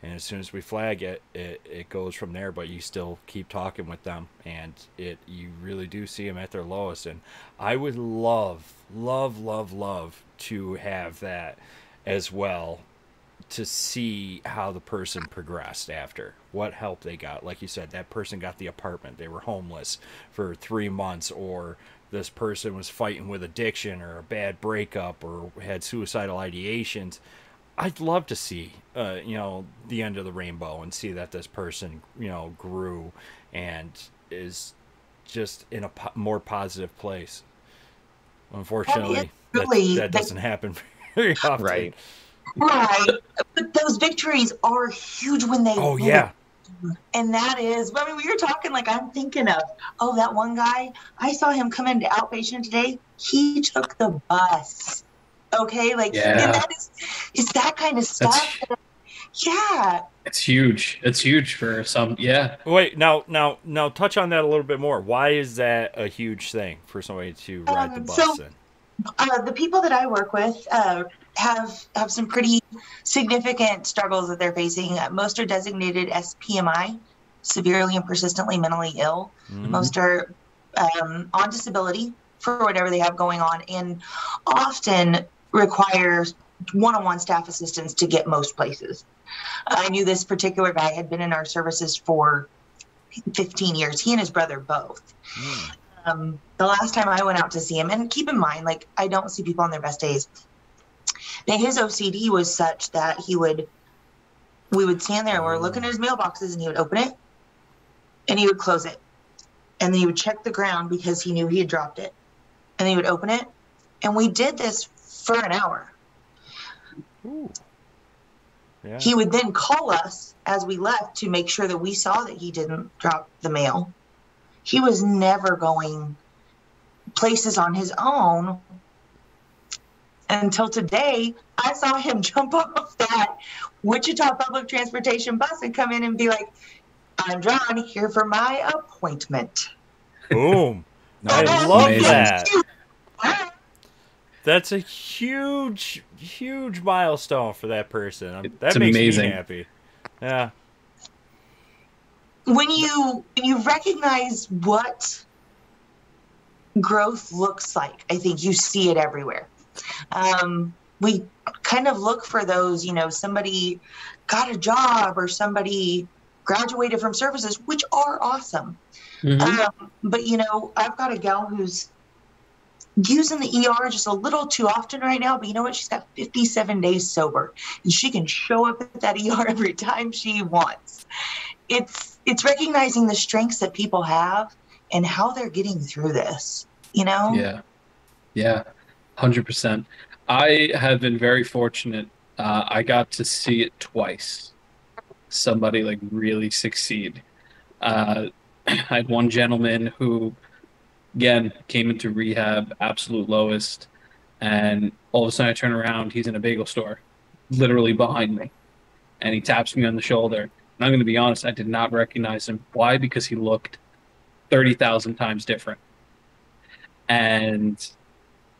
[SPEAKER 2] And as soon as we flag it, it goes from there. But you still keep talking with them, and you really do see them at their lowest. And I would love to have that as well, to see how the person progressed after, what help they got. Like you said, that person got the apartment, they were homeless for 3 months, or this person was fighting with addiction or a bad breakup or had suicidal ideations. I'd love to see, the end of the rainbow and see that this person, grew and is just in a more positive place. Unfortunately, that doesn't happen very often.
[SPEAKER 1] Right.
[SPEAKER 3] Right. But those victories are huge when they
[SPEAKER 2] win. Yeah.
[SPEAKER 3] And that is, when you're talking, I'm thinking of, that one guy, I saw him come into outpatient today. He took the bus. Okay. And that is that kind of stuff.
[SPEAKER 4] It's huge. It's huge for some. Yeah.
[SPEAKER 2] Wait, now, touch on that a little bit more. Why is that a huge thing for somebody to ride the bus?
[SPEAKER 3] So the people that I work with have some pretty significant struggles that they're facing. Most are designated as PMI, severely and persistently mentally ill.
[SPEAKER 2] Mm-hmm.
[SPEAKER 3] Most are on disability for whatever they have going on, and often require one-on-one staff assistance to get most places. I knew this particular guy had been in our services for 15 years. He and his brother both. The last time I went out to see him, and keep in mind, like, I don't see people on their best days. Now, his OCD was such that we would stand there and we're looking at his mailboxes, and he would open it and he would close it. And then he would check the ground because he knew he had dropped it. And he would open it. And we did this for an hour.
[SPEAKER 2] Ooh. Yeah.
[SPEAKER 3] He would then call us as we left to make sure that we saw that he didn't drop the mail. He was never going places on his own until today. I saw him jump off that Wichita public transportation bus and come in and be like, "I'm John, here for my appointment."
[SPEAKER 2] Boom. I love that. That's a huge, huge milestone for that person. That makes
[SPEAKER 4] amazing.
[SPEAKER 2] me happy. Yeah.
[SPEAKER 3] When you recognize what growth looks like, I think you see it everywhere. We kind of look for those, somebody got a job or somebody graduated from services, which are awesome.
[SPEAKER 4] Mm-hmm.
[SPEAKER 3] But, I've got a gal who's using the ER just a little too often right now, but you know what? She's got 57 days sober, and she can show up at that ER every time she wants. It's recognizing the strengths that people have and how they're getting through this,
[SPEAKER 4] Yeah. 100%. I have been very fortunate. I got to see it twice. Somebody like really succeed. I had one gentleman who, again, came into rehab, absolute lowest, and all of a sudden I turn around, he's in a bagel store, literally behind me, and he taps me on the shoulder. And I'm going to be honest, I did not recognize him. Why? Because he looked 30,000 times different. And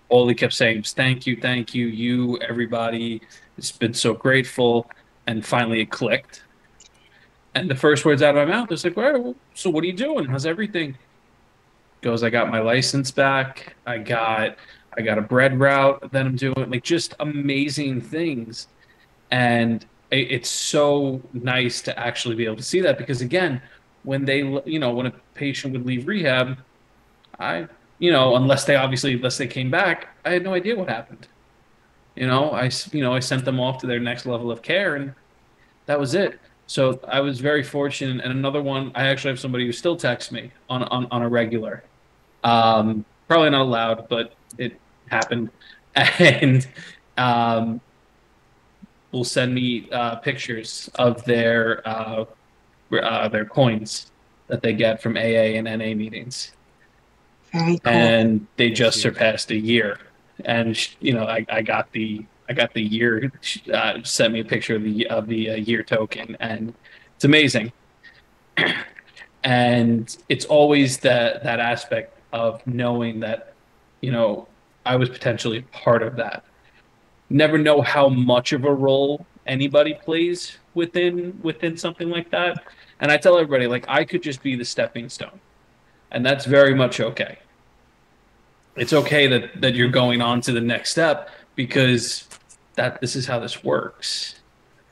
[SPEAKER 4] all he kept saying was, thank you, everybody. It's been so grateful. And finally it clicked. And the first words out of my mouth was like, well, so what are you doing? How's everything? Goes, I got my license back. I got a bread route that I'm doing, like just amazing things. And it's so nice to actually be able to see that, because again, when when a patient would leave rehab, unless they came back, I had no idea what happened. I sent them off to their next level of care, and that was it. So I was very fortunate. And another one, I actually have somebody who still texts me on a regular. Probably not allowed, but it happened. And will send me pictures of their coins that they get from AA and NA meetings.
[SPEAKER 3] Very cool.
[SPEAKER 4] And they just surpassed a year. And I got the year. Sent me a picture of the year token, and it's amazing. And it's always that aspect of knowing that, I was potentially part of that. Never know how much of a role anybody plays within something like that. And I tell everybody, like, I could just be the stepping stone, and that's very much okay. It's okay that you're going on to the next step, because this is how this works.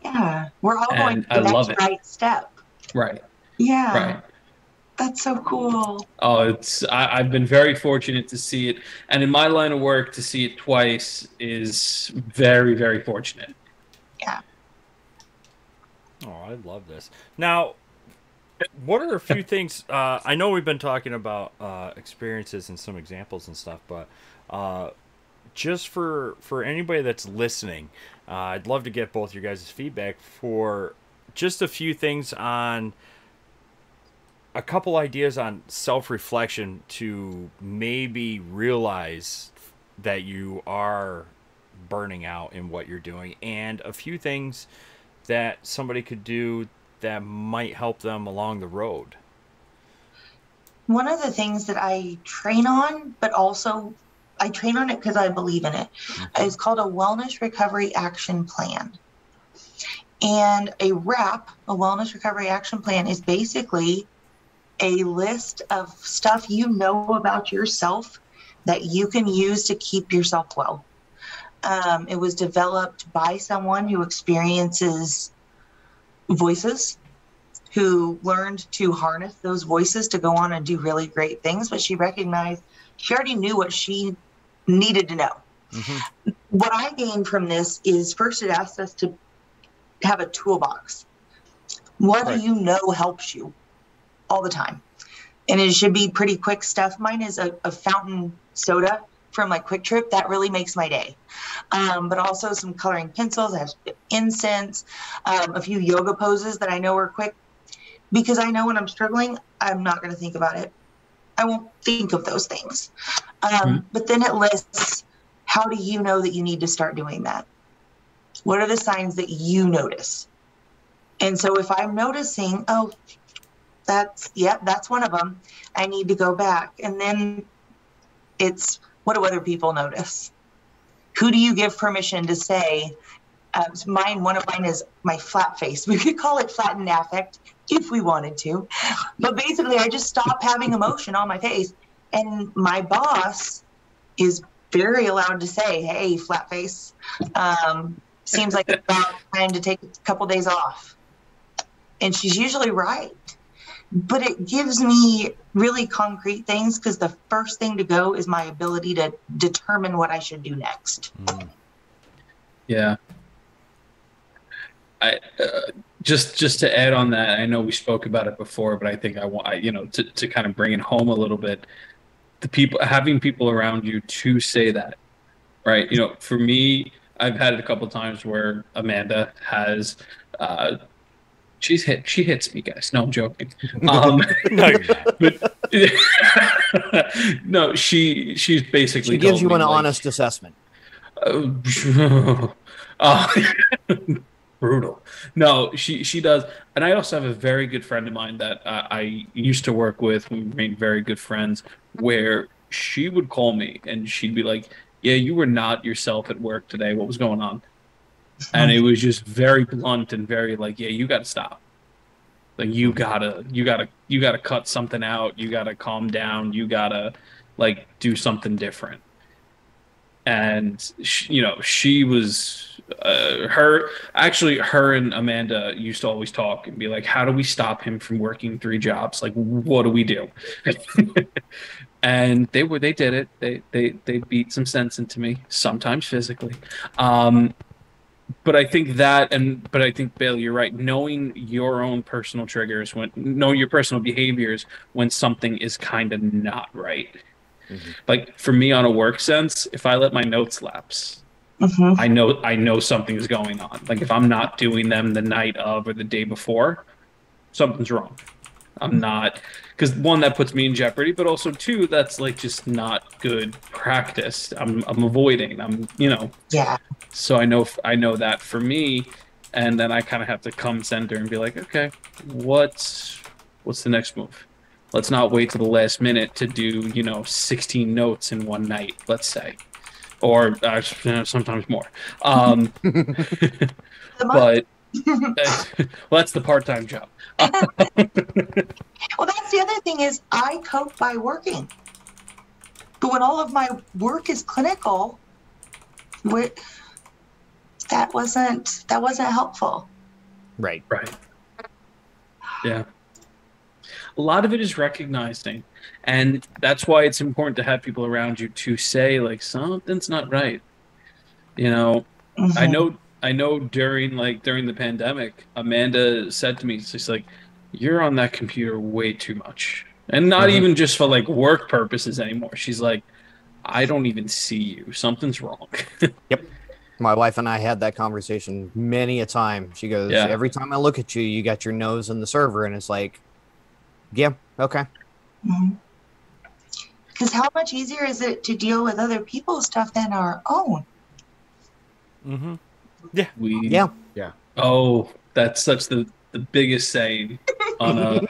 [SPEAKER 3] Yeah, we're all going to
[SPEAKER 4] I
[SPEAKER 3] the
[SPEAKER 4] love
[SPEAKER 3] next
[SPEAKER 4] it.
[SPEAKER 3] right step.
[SPEAKER 4] Right.
[SPEAKER 3] Yeah.
[SPEAKER 4] Right.
[SPEAKER 3] That's so cool.
[SPEAKER 4] Oh, I've been very fortunate to see it, and in my line of work, to see it twice is very, very fortunate.
[SPEAKER 3] Yeah.
[SPEAKER 2] Oh, I love this. Now, what are a few things? I know we've been talking about experiences and some examples and stuff, but just for anybody that's listening, I'd love to get both your guys' feedback for just a few things on a couple ideas on self-reflection to maybe realize that you are burning out in what you're doing, and a few things that somebody could do that might help them along the road?
[SPEAKER 3] One of the things that I train on, but also I train on it because I believe in it, is called a Wellness Recovery Action Plan. And a WRAP, a Wellness Recovery Action Plan, is basically a list of stuff you know about yourself that you can use to keep yourself well. It was developed by someone who experiences voices, who learned to harness those voices to go on and do really great things, but she recognized she already knew what she needed to know. Mm-hmm. What I gained from this is, first, it asked us to have a toolbox. What do you know helps you all the time? And it should be pretty quick stuff. Mine is a fountain soda from like Quick Trip. That really makes my day. But also some coloring pencils, I have incense, a few yoga poses that I know are quick, because I know when I'm struggling, I'm not going to think about it. I won't think of those things. But then it lists, how do you know that you need to start doing that? What are the signs that you notice? And so if I'm noticing, oh, that's one of them, I need to go back. And then it's, what do other people notice? Who do you give permission to say, one of mine is my flat face. We could call it flattened affect if we wanted to. But basically, I just stop having emotion on my face. And my boss is very allowed to say, hey, flat face, seems like it's about time to take a couple days off. And she's usually right. But it gives me really concrete things, because the first thing to go is my ability to determine what I should do next.
[SPEAKER 4] Yeah. Just to add on that, I know we spoke about it before, but I think I want, to kind of bring it home a little bit. Having people around you to say that, right? For me, I've had it a couple of times where Amanda has, she hits me, guys. No, I'm joking.
[SPEAKER 2] No, you're not.
[SPEAKER 4] But, no, she's basically,
[SPEAKER 1] she gives you an honest assessment.
[SPEAKER 4] Brutal. No, she does. And I also have a very good friend of mine that I used to work with. We remained very good friends, where she would call me and she'd be like, yeah, you were not yourself at work today. What was going on? And it was just very blunt and very like, yeah, you got to stop. Like, you gotta cut something out. You gotta calm down. You gotta like do something different. And she was her and Amanda used to always talk and be like, how do we stop him from working 3 jobs? Like, what do we do? And they did it. They beat some sense into me, sometimes physically. But I think Bailey, you're right. Knowing your own personal triggers, knowing your personal behaviors when something is kind of not right. Mm-hmm. Like for me, on a work sense, if I let my notes lapse, mm-hmm. I know something's going on. Like if I'm not doing them the night of or the day before, something's wrong. I'm not, because one, that puts me in jeopardy, but also 2, that's like just not good practice. I'm avoiding.
[SPEAKER 3] Yeah.
[SPEAKER 4] So I know that for me, and then I kind of have to come center and be like, okay, what's the next move? Let's not wait to the last minute to do 16 notes in one night, let's say, or sometimes more. But well, that's the part-time job.
[SPEAKER 3] Well, that's the other thing is I cope by working. But when all of my work is clinical, that wasn't helpful.
[SPEAKER 1] Right.
[SPEAKER 4] Yeah. A lot of it is recognizing, and that's why it's important to have people around you to say like something's not right. Mm-hmm. I know during the pandemic, Amanda said to me, she's like, you're on that computer way too much. And not mm-hmm. even just for like work purposes anymore. She's like, I don't even see you. Something's wrong.
[SPEAKER 1] Yep. My wife and I had that conversation many a time. She goes, every time I look at you, you got your nose in the server. And it's like, yeah, okay.
[SPEAKER 3] Because how much easier is it to deal with other people's stuff than our own?
[SPEAKER 2] Mm-hmm. Yeah.
[SPEAKER 1] Yeah.
[SPEAKER 4] Oh, that's such the biggest saying on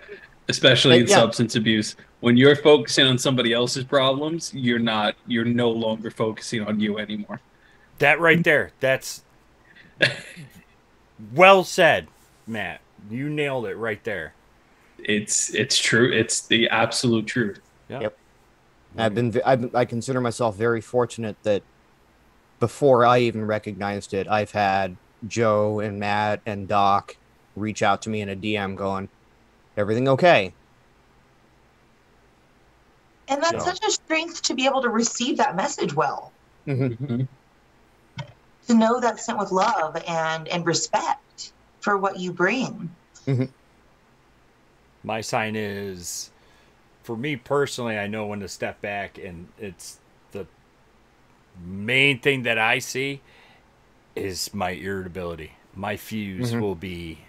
[SPEAKER 4] especially in
[SPEAKER 1] Yeah.
[SPEAKER 4] substance abuse. When you're focusing on somebody else's problems, you're no longer focusing on you anymore.
[SPEAKER 2] That right there, that's well said, Matt. You nailed it right there.
[SPEAKER 4] It's true. It's the absolute truth.
[SPEAKER 1] Yep. I consider myself very fortunate that before I even recognized it, I've had Joe and Matt and Doc reach out to me in a DM going, "Everything okay?"
[SPEAKER 3] And that's
[SPEAKER 2] Yeah.
[SPEAKER 3] such a strength to be able to receive that message well,
[SPEAKER 1] Mm-hmm.
[SPEAKER 3] to know that's sent with love and respect for what you bring.
[SPEAKER 1] Mm-hmm.
[SPEAKER 2] My sign is, for me personally, I know when to step back, and it's the main thing that I see is my irritability. My fuse
[SPEAKER 1] Mhm.
[SPEAKER 2] will be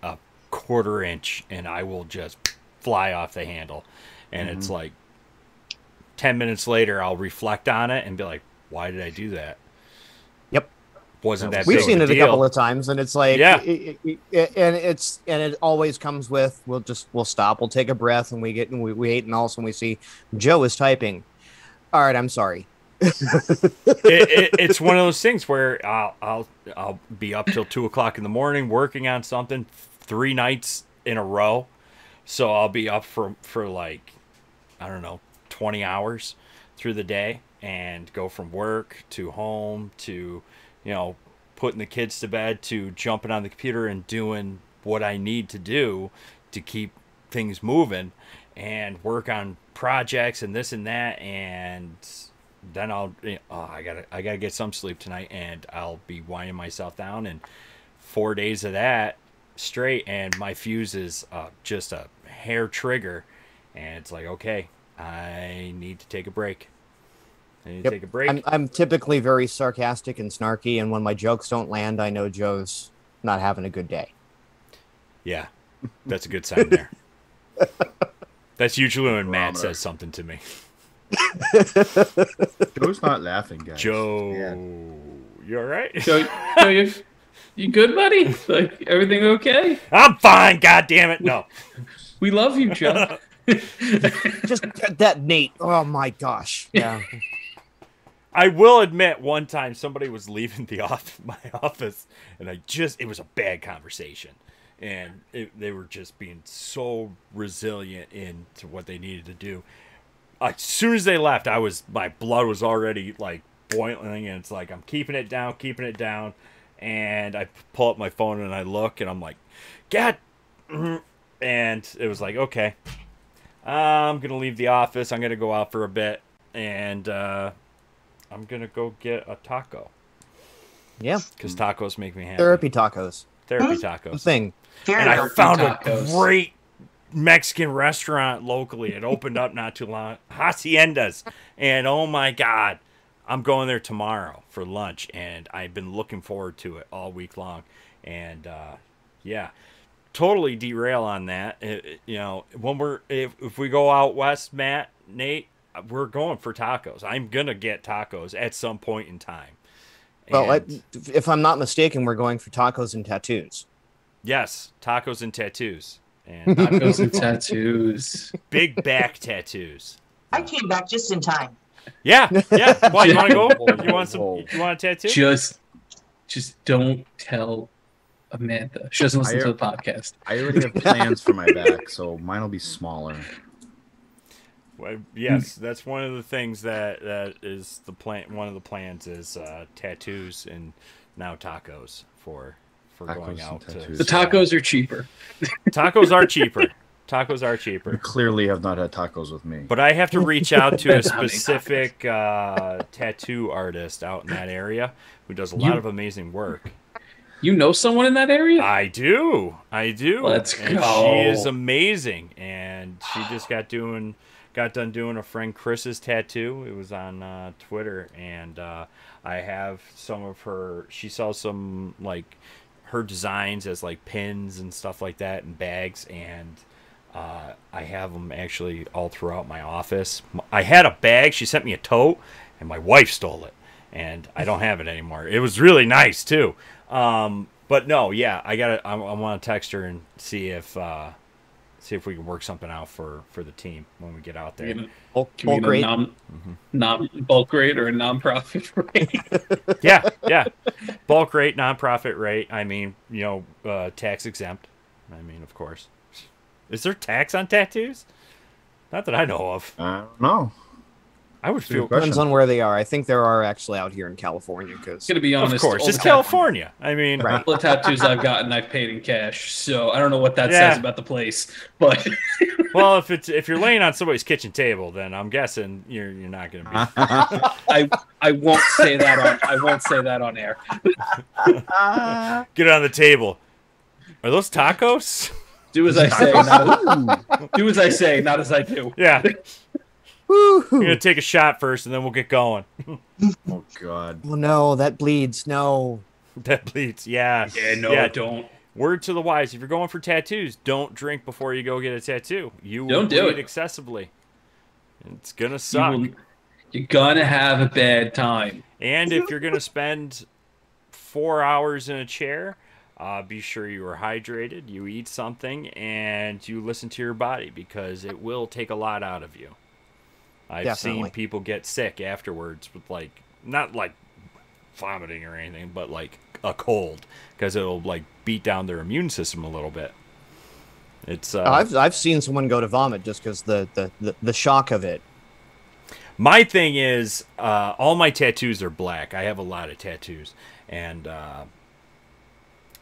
[SPEAKER 2] a quarter inch, and I will just fly off the handle. And it's like 10 minutes later, I'll reflect on it and be like, why did I do that?
[SPEAKER 1] Yep.
[SPEAKER 2] Wasn't that
[SPEAKER 1] We've
[SPEAKER 2] big
[SPEAKER 1] seen
[SPEAKER 2] of
[SPEAKER 1] it
[SPEAKER 2] a
[SPEAKER 1] a
[SPEAKER 2] deal.
[SPEAKER 1] couple of times, and it's like,
[SPEAKER 2] Yeah.
[SPEAKER 1] and it always comes with we'll stop, we'll take a breath, and we wait, and all of a sudden we see Joe is typing. All right, I'm sorry.
[SPEAKER 2] It's one of those things where I'll be up till 2:00 in the morning working on something 3 nights in a row, so I'll be up for like, I don't know, 20 hours through the day, and go from work to home to, putting the kids to bed to jumping on the computer and doing what I need to do to keep things moving and work on projects and this and that, and then I gotta get some sleep tonight, and I'll be winding myself down, and 4 days of that straight, and my fuse is just a hair trigger, and it's like, okay, I need to take a break. Take a break.
[SPEAKER 1] I'm typically very sarcastic and snarky, and when my jokes don't land, I know Joe's not having a good day.
[SPEAKER 2] Yeah, that's a good sign there. That's usually when Matt says something to me.
[SPEAKER 5] Joe's not laughing, guys.
[SPEAKER 2] Joe,
[SPEAKER 5] Yeah.
[SPEAKER 2] you all right?
[SPEAKER 4] So, you good, buddy? Like, everything okay?
[SPEAKER 2] I'm fine. God damn it! No.
[SPEAKER 4] We love you, Joe.
[SPEAKER 1] Just that Nate. Oh my gosh. Yeah.
[SPEAKER 2] I will admit, one time somebody was leaving my office, and it was a bad conversation, and they were just being so resilient into what they needed to do. As soon as they left, my blood was already like boiling, and it's like I'm keeping it down, and I pull up my phone and I look, and I'm like, God, and it was like, okay, I'm gonna leave the office. I'm gonna go out for a bit, and I'm gonna go get a taco.
[SPEAKER 1] Yeah.
[SPEAKER 2] Because tacos make me happy.
[SPEAKER 1] Therapy tacos.
[SPEAKER 2] Tacos.
[SPEAKER 1] Thing.
[SPEAKER 3] Very
[SPEAKER 2] And I
[SPEAKER 3] healthy
[SPEAKER 2] found a
[SPEAKER 4] tacos.
[SPEAKER 2] great Mexican restaurant locally. It opened up not too long. Haciendas. And oh my God, I'm going there tomorrow for lunch. And I've been looking forward to it all week long. And yeah, totally derail on that. When if we go out west, Matt, Nate, we're going for tacos. I'm going to get tacos at some point in time.
[SPEAKER 1] Well,
[SPEAKER 2] And
[SPEAKER 1] if I'm not mistaken, we're going for tacos and tattoos.
[SPEAKER 2] yes, tacos and tattoos. And
[SPEAKER 4] Tacos and tattoos.
[SPEAKER 2] big back tattoos.
[SPEAKER 3] I came back just in time.
[SPEAKER 2] Yeah. Why, you want to go?
[SPEAKER 5] Whoa,
[SPEAKER 2] You want
[SPEAKER 5] whoa.
[SPEAKER 2] You want a tattoo?
[SPEAKER 4] Just don't tell Amanda. She doesn't listen to the podcast.
[SPEAKER 5] I already have plans for my back, so mine will be smaller.
[SPEAKER 2] Well, yes, that's one of the things that is the plan. One of the plans is tattoos and now tacos for going
[SPEAKER 5] Tacos
[SPEAKER 2] out
[SPEAKER 5] and
[SPEAKER 2] to.
[SPEAKER 5] tattoos.
[SPEAKER 4] The tacos are cheaper.
[SPEAKER 2] Tacos are cheaper. Tacos are
[SPEAKER 5] You
[SPEAKER 2] cheaper.
[SPEAKER 5] clearly have not had tacos with me.
[SPEAKER 2] But I have to reach out to a
[SPEAKER 4] Depends how many
[SPEAKER 2] specific tattoo artist out in that area who does a lot of amazing work.
[SPEAKER 4] You know someone in that area?
[SPEAKER 2] I do.
[SPEAKER 4] Let's
[SPEAKER 2] and
[SPEAKER 4] go.
[SPEAKER 2] She is amazing, and she just got done doing a friend Chris's tattoo. It was on Twitter, and I have some of her. She sells some like her designs as like pins and stuff like that and bags, and I have them actually all throughout my office. I had a bag. She sent me a tote, and my wife stole it, and I don't have it anymore. It was really nice too. But no, yeah, I want to text her and see if we can work something out for the team when we get out there.
[SPEAKER 1] Bulk
[SPEAKER 4] Can we
[SPEAKER 1] rate.
[SPEAKER 4] get a non-bulk rate or a non-profit rate?
[SPEAKER 2] Yeah. Bulk rate, non-profit rate. I mean, tax exempt. I mean, of course. Is there tax on tattoos? Not that I know of.
[SPEAKER 5] I don't know.
[SPEAKER 2] I would feel.
[SPEAKER 1] Depends on where they are. I think there are actually out here in California. Because
[SPEAKER 4] Gonna be honest,
[SPEAKER 2] Of course,
[SPEAKER 4] all
[SPEAKER 2] it's
[SPEAKER 4] the
[SPEAKER 2] California. I mean,
[SPEAKER 1] Right.
[SPEAKER 4] All the tattoos I've gotten, I've paid in cash. So I don't know what that says about the place, but
[SPEAKER 2] well, if you're laying on somebody's kitchen table, then I'm guessing you're not going to be.
[SPEAKER 4] I won't say that on air.
[SPEAKER 2] Get it on the table. Are those tacos?
[SPEAKER 4] Do as I say, not as I do.
[SPEAKER 2] Yeah. We're gonna take a shot first, and then we'll get going.
[SPEAKER 5] Oh God.
[SPEAKER 1] oh no, that bleeds. No.
[SPEAKER 2] That bleeds. Yeah.
[SPEAKER 4] Don't.
[SPEAKER 2] Word to the wise: if you're going for tattoos, don't drink before you go get a tattoo. You will
[SPEAKER 4] Don't do
[SPEAKER 2] bleed
[SPEAKER 4] it
[SPEAKER 2] excessively. It's gonna suck.
[SPEAKER 4] You're gonna have a bad time.
[SPEAKER 2] And if you're gonna spend 4 hours in a chair, be sure you are hydrated, you eat something, and you listen to your body because it will take a lot out of you. I've
[SPEAKER 1] Definitely.
[SPEAKER 2] seen people get sick afterwards with not like vomiting or anything, but like a cold because it'll like beat down their immune system a little bit. It's
[SPEAKER 1] I've seen someone go to vomit just because the shock of it.
[SPEAKER 2] My thing is all my tattoos are black. I have a lot of tattoos, and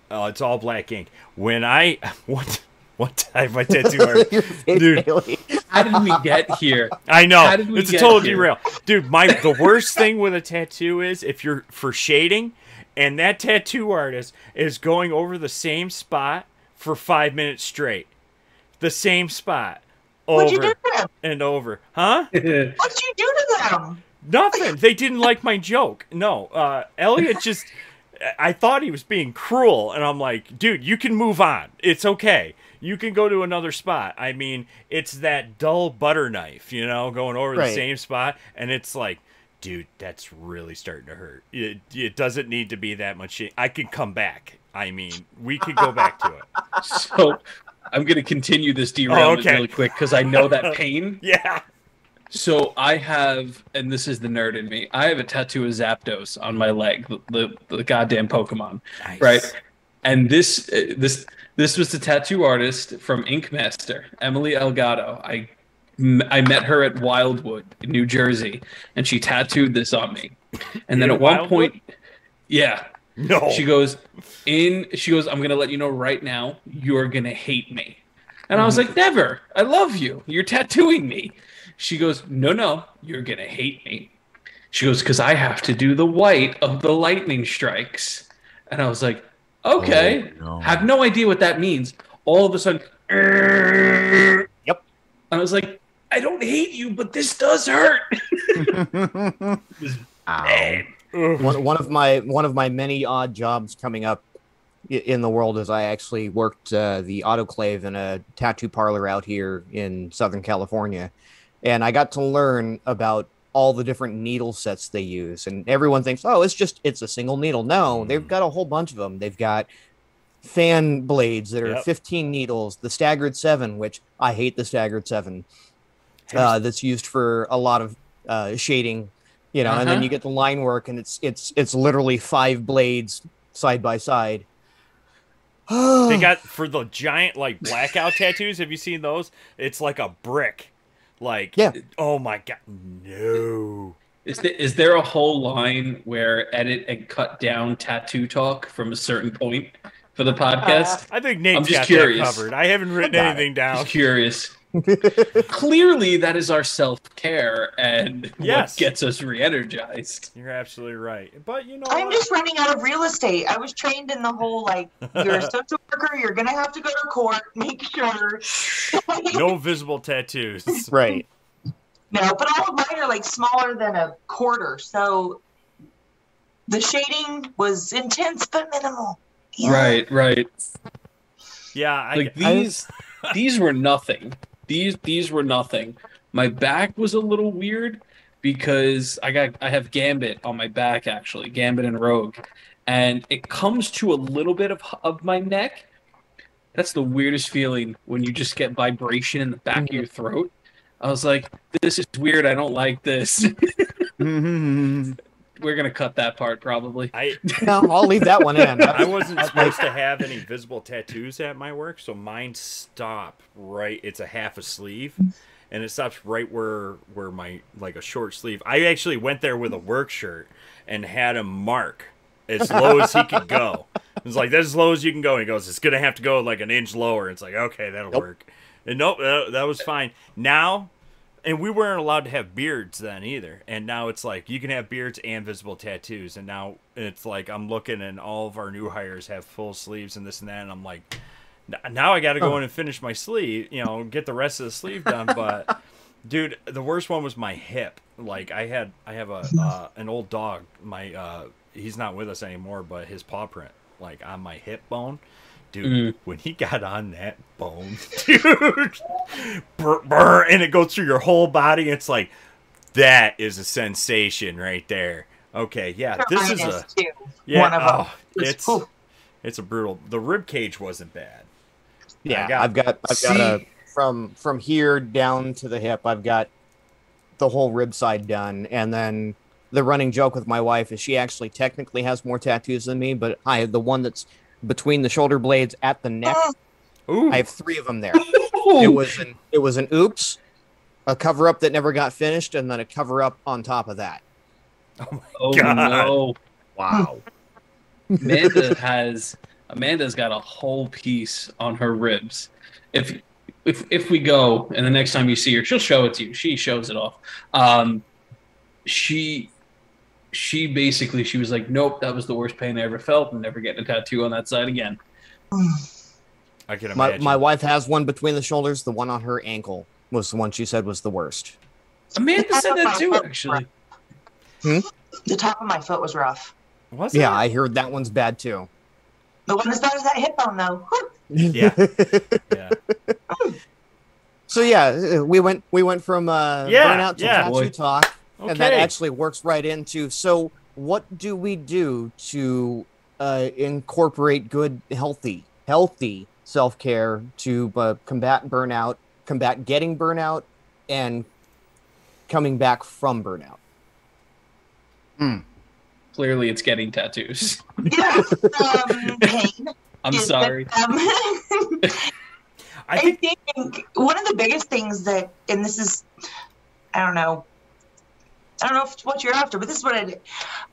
[SPEAKER 2] it's all black ink. When I what type my tattoo art, dude?
[SPEAKER 1] Bailey.
[SPEAKER 4] How did we get here?
[SPEAKER 2] I know
[SPEAKER 4] How did we
[SPEAKER 2] it's a
[SPEAKER 4] get
[SPEAKER 2] total
[SPEAKER 4] here?
[SPEAKER 2] derail, dude. The worst thing with a tattoo is if you're for shading, and that tattoo artist is going over the same spot for 5 minutes straight, the same spot
[SPEAKER 3] What'd you do
[SPEAKER 2] over
[SPEAKER 3] to them?
[SPEAKER 2] and over, huh?
[SPEAKER 3] What'd you do to them?
[SPEAKER 2] Nothing. They didn't like my joke. No, Elliot just. I thought he was being cruel, and I'm like, dude, you can move on. It's okay. You can go to another spot. I mean, it's that dull butter knife, going over the
[SPEAKER 1] Right.
[SPEAKER 2] same spot, and it's like, dude, that's really starting to hurt. It doesn't need to be that much. I could come back. I mean, we could go back to it.
[SPEAKER 4] So I'm gonna continue this derailment really quick because I know that pain.
[SPEAKER 2] Yeah.
[SPEAKER 4] So I have, and this is the nerd in me, I have a tattoo of Zapdos on my leg, the goddamn Pokemon,
[SPEAKER 2] Nice.
[SPEAKER 4] right? And this was the tattoo artist from Ink Master, Emily Elgato. I met her at Wildwood in New Jersey, and she tattooed this on me. And then
[SPEAKER 2] In
[SPEAKER 4] at one
[SPEAKER 2] Wildwood?
[SPEAKER 4] point, yeah,
[SPEAKER 2] No.
[SPEAKER 4] she goes, I'm gonna let you know right now, you're gonna hate me. And I was like, never. I love you. You're tattooing me. She goes, no, you're going to hate me. She goes, because I have to do the white of the lightning strikes. And I was like, okay.
[SPEAKER 5] Oh, no.
[SPEAKER 4] Have no idea what that means. All of a sudden,
[SPEAKER 1] Yep.
[SPEAKER 4] I was like, I don't hate you, but this does hurt.
[SPEAKER 5] Ow.
[SPEAKER 1] One of my many odd jobs coming up in the world is I actually worked the autoclave in a tattoo parlor out here in Southern California, and I got to learn about all the different needle sets they use. And everyone thinks, oh, it's a single needle. No, they've got a whole bunch of them. They've got fan blades that are 15 needles, the staggered 7, which I hate the staggered 7. That's used for a lot of shading, and then you get the line work, and it's literally 5 blades side by side.
[SPEAKER 2] They got for the giant blackout tattoos. Have you seen those? It's like a brick. Oh my god, no.
[SPEAKER 4] Is there a whole line where edit and cut down tattoo talk from a certain point for the podcast?
[SPEAKER 2] I think Nate's
[SPEAKER 4] I'm just
[SPEAKER 2] got
[SPEAKER 4] curious.
[SPEAKER 2] that covered. I haven't written anything down.
[SPEAKER 4] Just curious. Clearly, that is our self-care and
[SPEAKER 2] Yes.
[SPEAKER 4] what gets us re-energized.
[SPEAKER 2] You're absolutely right. But
[SPEAKER 3] I'm just running out of real estate. I was trained in the whole, you're a social worker, you're going to have to go to court, make sure.
[SPEAKER 2] no visible tattoos.
[SPEAKER 1] Right.
[SPEAKER 3] No, but all of mine are smaller than a quarter. So the shading was intense but minimal. Yeah.
[SPEAKER 4] Right.
[SPEAKER 2] Yeah,
[SPEAKER 4] These were nothing. These were nothing. My back was a little weird because I have Gambit on my back, actually, Gambit and Rogue, and it comes to a little bit of my neck. That's the weirdest feeling when you just get vibration in the back of your throat. I was like, this is weird. I don't like this. We're going to cut that part probably.
[SPEAKER 1] No, I'll leave that one in.
[SPEAKER 2] I wasn't supposed to have any visible tattoos at my work, so mine stop right. It's a half a sleeve, and it stops right where my, like a short sleeve. I actually went there with a work shirt and had him mark as low as he could go. It was like, that's as low as you can go. He goes, it's going to have to go like an inch lower. It's like, okay, that'll work. And nope, that was fine. Now, and we weren't allowed to have beards then either. And now it's like, you can have beards and visible tattoos. And now it's like, I'm looking and all of our new hires have full sleeves and this and that. And I'm like, now I got to go in and finish my sleeve, get the rest of the sleeve done. But dude, the worst one was my hip. Like I have an old dog. He's not with us anymore, but his paw print, like on my hip bone. Dude, when he got on that bone, dude, and it goes through your whole body, it's like, that is a sensation right there. Okay, yeah, this is one of them. It's a brutal. The rib cage wasn't bad.
[SPEAKER 1] Yeah, I've got from here down to the hip, I've got the whole rib side done, and then the running joke with my wife is she actually technically has more tattoos than me, but I have the one that's between the shoulder blades at the neck.
[SPEAKER 2] Ooh.
[SPEAKER 1] I have 3 of them there. It was an oops, a cover up that never got finished, and then a cover up on top of that.
[SPEAKER 2] Oh my God.
[SPEAKER 4] No.
[SPEAKER 5] Wow.
[SPEAKER 4] Amanda's got a whole piece on her ribs. If we go and the next time you see her, she'll show it to you. She shows it off. She basically, she was like, nope, that was the worst pain I ever felt. I'm never getting a tattoo on that side again.
[SPEAKER 2] I can imagine.
[SPEAKER 1] My wife has one between the shoulders. The one on her ankle was the one she said was the worst.
[SPEAKER 4] Amanda said that too, actually.
[SPEAKER 3] The top of my foot was rough.
[SPEAKER 2] Was it?
[SPEAKER 1] Yeah, I heard that one's bad too.
[SPEAKER 3] The one as bad as that hip bone, though.
[SPEAKER 2] Yeah. Yeah.
[SPEAKER 1] So yeah, we went from burnout to tattoo talk.
[SPEAKER 2] Okay.
[SPEAKER 1] And that actually works right into, so what do we do to incorporate good, healthy self-care to combat burnout, combat getting burnout, and coming back from burnout?
[SPEAKER 4] Clearly, it's getting tattoos.
[SPEAKER 3] Yeah. Pain.
[SPEAKER 4] I'm sorry.
[SPEAKER 3] I think one of the biggest things that, and this is, I don't know what you're after, but this is what I did.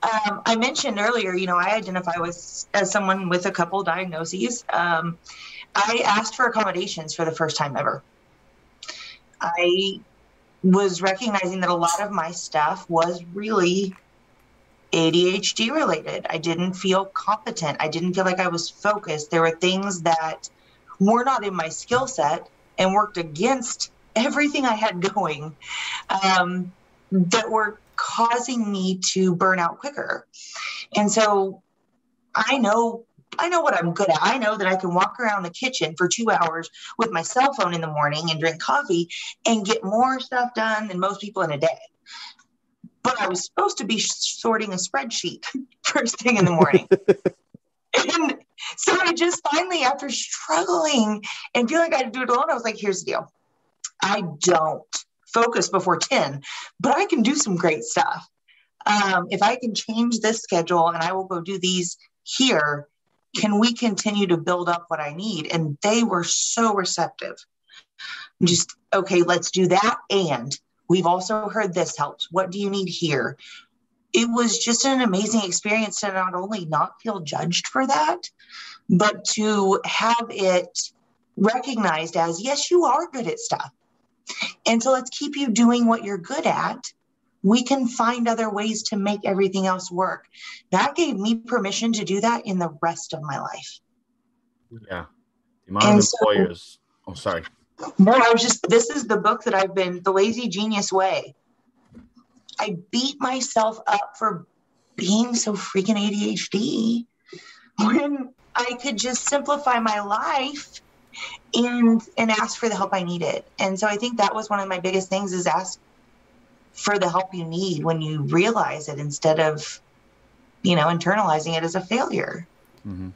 [SPEAKER 3] I mentioned earlier, I identify as someone with a couple diagnoses. I asked for accommodations for the first time ever. I was recognizing that a lot of my stuff was really ADHD related. I didn't feel competent. I didn't feel like I was focused. There were things that were not in my skill set and worked against everything I had going. That were causing me to burn out quicker. And so I know what I'm good at. I know that I can walk around the kitchen for 2 hours with my cell phone in the morning and drink coffee and get more stuff done than most people in a day. But I was supposed to be sorting a spreadsheet first thing in the morning. And so I just finally, after struggling and feeling like I had to do it alone, I was like, here's the deal. I don't focus before 10, but I can do some great stuff. If I can change this schedule and I will go do these here, can we continue to build up what I need? And they were so receptive. Just, okay, let's do that. And we've also heard this helps. What do you need here? It was just an amazing experience to not only not feel judged for that, but to have it recognized as, yes, you are good at stuff. And so let's keep you doing what you're good at. We can find other ways to make everything else work. That gave me permission to do that in the rest of my life.
[SPEAKER 5] Yeah. The amount of employers. Sorry.
[SPEAKER 3] No, this is the book that I've been, The Lazy Genius Way. I beat myself up for being so freaking ADHD when I could just simplify my life and ask for the help I needed. And so I think that was one of my biggest things, is ask for the help you need when you realize it, instead of internalizing it as a failure.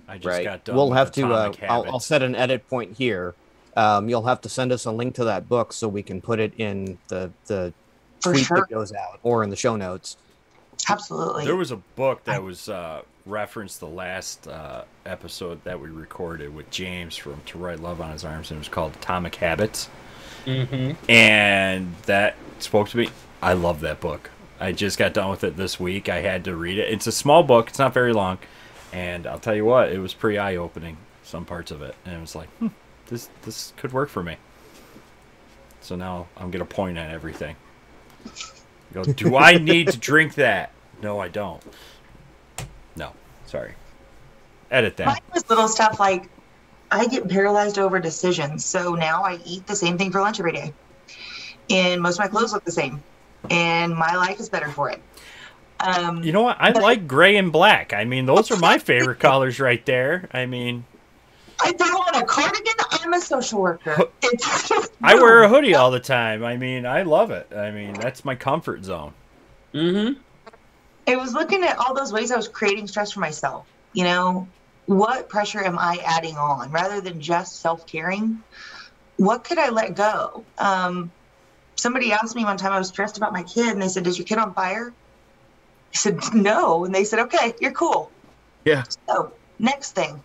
[SPEAKER 2] I just
[SPEAKER 1] Right.
[SPEAKER 2] got done.
[SPEAKER 1] We'll
[SPEAKER 2] with
[SPEAKER 1] have to.
[SPEAKER 2] Atomic
[SPEAKER 1] I'll
[SPEAKER 2] Habits.
[SPEAKER 1] set an edit point here. You'll have to send us a link to that book so we can put it in the
[SPEAKER 3] For
[SPEAKER 1] tweet
[SPEAKER 3] sure.
[SPEAKER 1] that goes out or in the show notes.
[SPEAKER 3] Absolutely.
[SPEAKER 2] There was a book that was referenced the last episode that we recorded with James from To Write Love on His Arms, and it was called Atomic Habits. And that spoke to me. I love that book. I just got done with it this week. I had to read it. It's a small book. It's not very long. And I'll tell you what, it was pretty eye-opening, some parts of it. And it was like, this could work for me. So now I'm going to point at everything. Go, do I need to drink that? No, I don't. No, sorry. Edit that.
[SPEAKER 3] Mine was little stuff like I get paralyzed over decisions. So now I eat the same thing for lunch every day. And most of my clothes look the same. And my life is better for it.
[SPEAKER 2] You know what? I like gray and black. I mean, those are my favorite colors right there. I mean,
[SPEAKER 3] I throw on a cardigan. I'm a social worker. It's just,
[SPEAKER 2] I wear a hoodie all the time. I mean, I love it. I mean, that's my comfort zone.
[SPEAKER 3] It was looking at all those ways I was creating stress for myself. What pressure am I adding on rather than just self-caring? What could I let go? Somebody asked me one time, I was stressed about my kid, and they said, "Is your kid on fire?" I said, "No." And they said, "Okay, you're cool."
[SPEAKER 5] Yeah.
[SPEAKER 3] So next thing.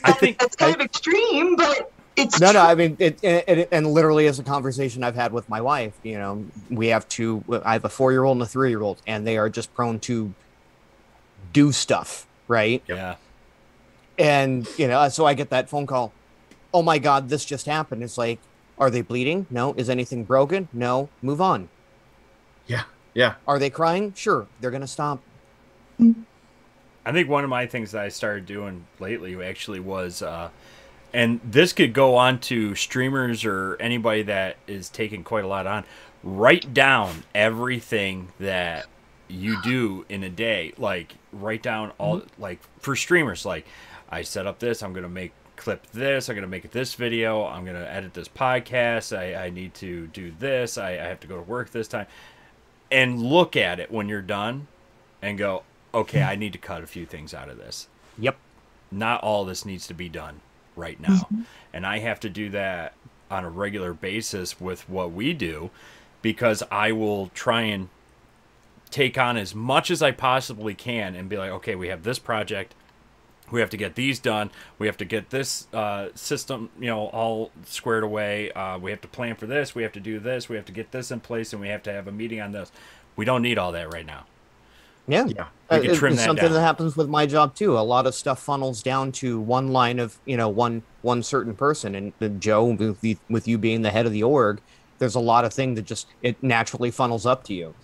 [SPEAKER 2] I think
[SPEAKER 3] That's kind of extreme, but it's
[SPEAKER 1] No,
[SPEAKER 3] true.
[SPEAKER 1] I mean, and literally as a conversation I've had with my wife, we have I have a 4-year-old and a 3-year-old, and they are just prone to do stuff, right?
[SPEAKER 2] Yeah.
[SPEAKER 1] And, so I get that phone call. Oh my God, this just happened. It's like, are they bleeding? No. Is anything broken? No. Move on.
[SPEAKER 5] Yeah. Yeah.
[SPEAKER 1] Are they crying? Sure. They're going to stop.
[SPEAKER 2] I think one of my things that I started doing lately actually was, and this could go on to streamers or anybody that is taking quite a lot on, write down everything that you do in a day. Like, write down all, like, for streamers, like, I set up this, I'm going to clip this, I'm going to make this video, I'm going to edit this podcast, I need to do this, I have to go to work this time. And look at it when you're done and go, okay, I need to cut a few things out of this.
[SPEAKER 1] Yep.
[SPEAKER 2] Not all this needs to be done right now. And I have to do that on a regular basis with what we do, because I will try and take on as much as I possibly can and be like, okay, we have this project. We have to get these done. We have to get this system, all squared away. We have to plan for this. We have to do this. We have to get this in place, and we have to have a meeting on this. We don't need all that right now.
[SPEAKER 1] Yeah.
[SPEAKER 5] Yeah.
[SPEAKER 2] We can trim
[SPEAKER 1] It's
[SPEAKER 2] that
[SPEAKER 1] something
[SPEAKER 2] down.
[SPEAKER 1] that happens with my job too. A lot of stuff funnels down to one line of, one certain person. And Joe, with you being the head of the org, there's a lot of things that just, it naturally funnels up to you.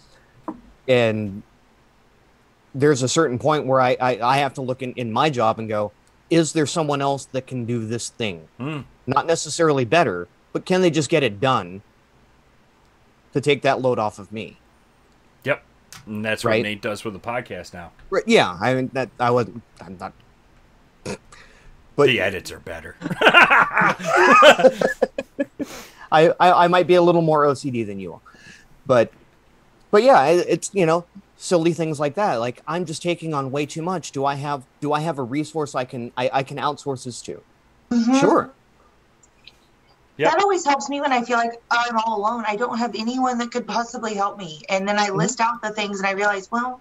[SPEAKER 1] And there's a certain point where I have to look in my job and go, is there someone else that can do this thing? Not necessarily better, but can they just get it done to take that load off of me?
[SPEAKER 2] Yep. And that's
[SPEAKER 1] Right.
[SPEAKER 2] what Nate does with the podcast now.
[SPEAKER 1] Right, yeah, I mean, I'm not. But
[SPEAKER 2] The edits are better.
[SPEAKER 1] I might be a little more OCD than you are, but yeah, it's silly things like that. Like, I'm just taking on way too much. Do I have a resource I can outsource this to? Sure.
[SPEAKER 2] Yep.
[SPEAKER 3] That always helps me when I feel like I'm all alone. I don't have anyone that could possibly help me. And then I list out the things and I realize, well,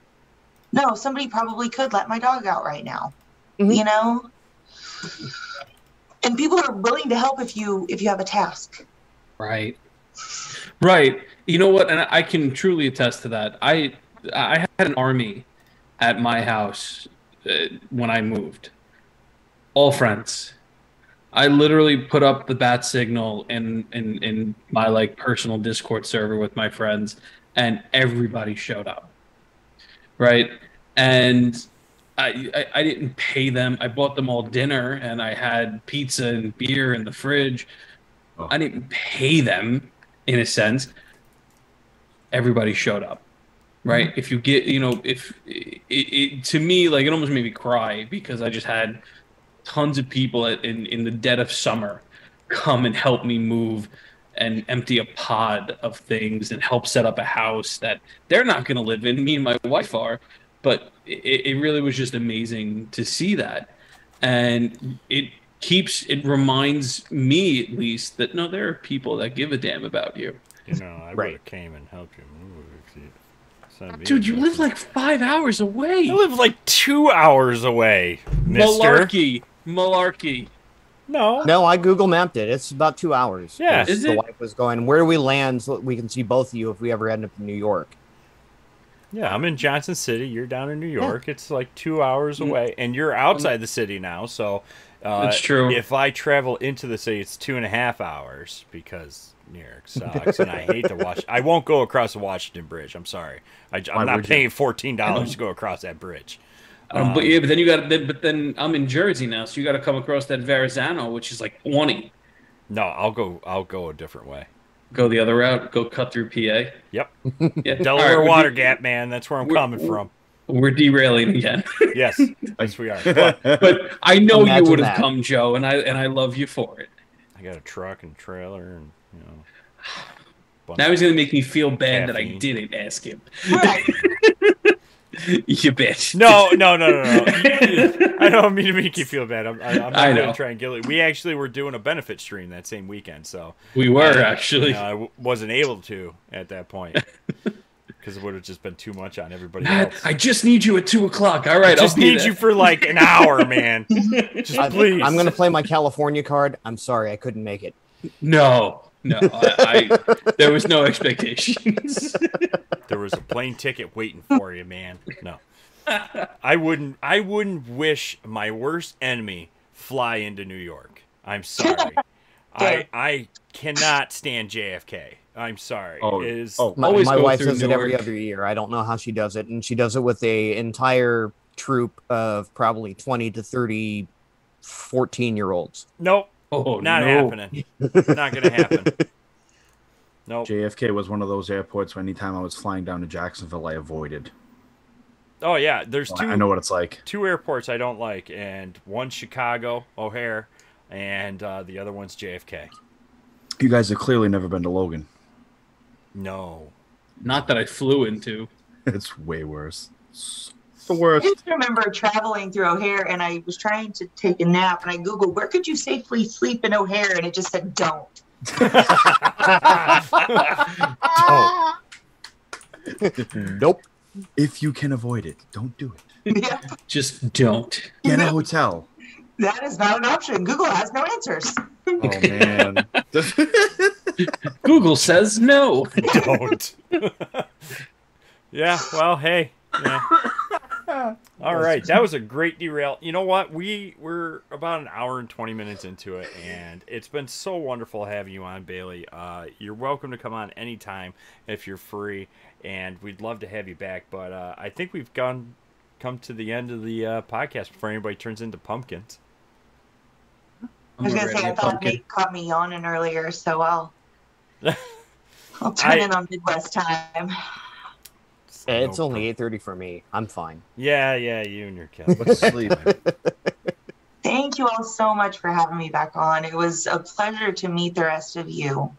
[SPEAKER 3] no, somebody probably could let my dog out right now. And people are willing to help if you have a task.
[SPEAKER 4] Right. You know what? And I can truly attest to that. I had an army at my house when I moved. All friends. I literally put up the bat signal in my personal Discord server with my friends, and everybody showed up. Right. And I didn't pay them. I bought them all dinner, and I had pizza and beer in the fridge.
[SPEAKER 5] Oh.
[SPEAKER 4] I didn't pay them, in a sense. Everybody showed up, right? If you get, if it to me, it almost made me cry, because I just had tons of people in the dead of summer come and help me move and empty a pod of things and help set up a house that they're not going to live in. Me and my wife are, but it really was just amazing to see that. And it reminds me, at least, that no, there are people that give a damn about you.
[SPEAKER 2] You know, I would have came and helped you move.
[SPEAKER 4] Dude, you live like 5 hours away.
[SPEAKER 2] I live like 2 hours away, mister.
[SPEAKER 4] Malarkey.
[SPEAKER 2] No,
[SPEAKER 1] I Google mapped it. It's about 2 hours.
[SPEAKER 2] Yeah.
[SPEAKER 1] Is the wife was going, where do we land so we can see both of you if we ever end up in New York?
[SPEAKER 2] Yeah, I'm in Johnson City. You're down in New York. Yeah. It's like 2 hours away, and you're outside the city now. So
[SPEAKER 4] that's true.
[SPEAKER 2] If I travel into the city, it's 2.5 hours because New York sucks, and I hate to watch. I won't go across the Washington Bridge. I'm sorry. I'm not paying $14 to go across that bridge.
[SPEAKER 4] But then I'm in Jersey now, so you got to come across that Verrazano, which is like 20.
[SPEAKER 2] No, I'll go a different way.
[SPEAKER 4] Go the other route. Go cut through PA.
[SPEAKER 2] Yep. Yeah, Delaware Water Gap, man. That's where I'm coming from.
[SPEAKER 4] We're derailing again.
[SPEAKER 2] Yes, we are.
[SPEAKER 4] But I know you would have come, Joe, and I love you for it.
[SPEAKER 2] I got a truck and trailer, and
[SPEAKER 4] now he's gonna make me feel bad that I didn't ask him.
[SPEAKER 3] Right.
[SPEAKER 4] You bitch.
[SPEAKER 2] No. I don't mean to make you feel bad. I'm not going to try and guilt it. We actually were doing a benefit stream that same weekend, so
[SPEAKER 4] we were actually.
[SPEAKER 2] I wasn't able to at that point because it would have just been too much on everybody else.
[SPEAKER 4] I just need you at 2:00. All right,
[SPEAKER 2] I just need you for like an hour, man. Just please.
[SPEAKER 1] I'm going to play my California card. I'm sorry, I couldn't make it.
[SPEAKER 4] No. There was no expectations.
[SPEAKER 2] There was a plane ticket waiting for you, man. No, I wouldn't wish my worst enemy fly into New York. I'm sorry. I cannot stand JFK. I'm sorry.
[SPEAKER 1] My wife does it every other year. I don't know how she does it, and she does it with a entire troop of probably 20 to 30 14-year-olds.
[SPEAKER 2] Nope. Not happening. Not going to happen. Nope.
[SPEAKER 5] JFK was one of those airports where anytime I was flying down to Jacksonville, I avoided.
[SPEAKER 2] Oh, yeah. There's two.
[SPEAKER 5] I know what it's like.
[SPEAKER 2] 2 airports I don't like, and one's Chicago, O'Hare, and the other one's JFK.
[SPEAKER 5] You guys have clearly never been to Logan.
[SPEAKER 2] No.
[SPEAKER 4] Not that I flew into.
[SPEAKER 5] It's way worse. It's the worst.
[SPEAKER 3] I just remember traveling through O'Hare, and I was trying to take a nap, and I Googled, where could you safely sleep in O'Hare? And it just said, don't.
[SPEAKER 1] Nope.
[SPEAKER 5] If you can avoid it, don't do it.
[SPEAKER 3] Yeah.
[SPEAKER 4] Just don't.
[SPEAKER 5] Get a hotel.
[SPEAKER 3] That is not an option. Google has no answers.
[SPEAKER 5] Oh, man.
[SPEAKER 4] Google says no.
[SPEAKER 2] Don't. Yeah, well, hey. Yeah. All right, that was a great derail. You know what? We're about an hour and 20 minutes into it, and it's been so wonderful having you on, Bailey. You're welcome to come on anytime if you're free, and we'd love to have you back. But I think we've come to the end of the podcast before anybody turns into pumpkins.
[SPEAKER 3] I was going to say, I thought Nate caught me yawning earlier, so I'll turn in on Midwest time.
[SPEAKER 1] It's only 8:30 for me. I'm fine.
[SPEAKER 2] Yeah, you and your cat.
[SPEAKER 5] Let's sleep.
[SPEAKER 3] Thank you all so much for having me back on. It was a pleasure to meet the rest of you.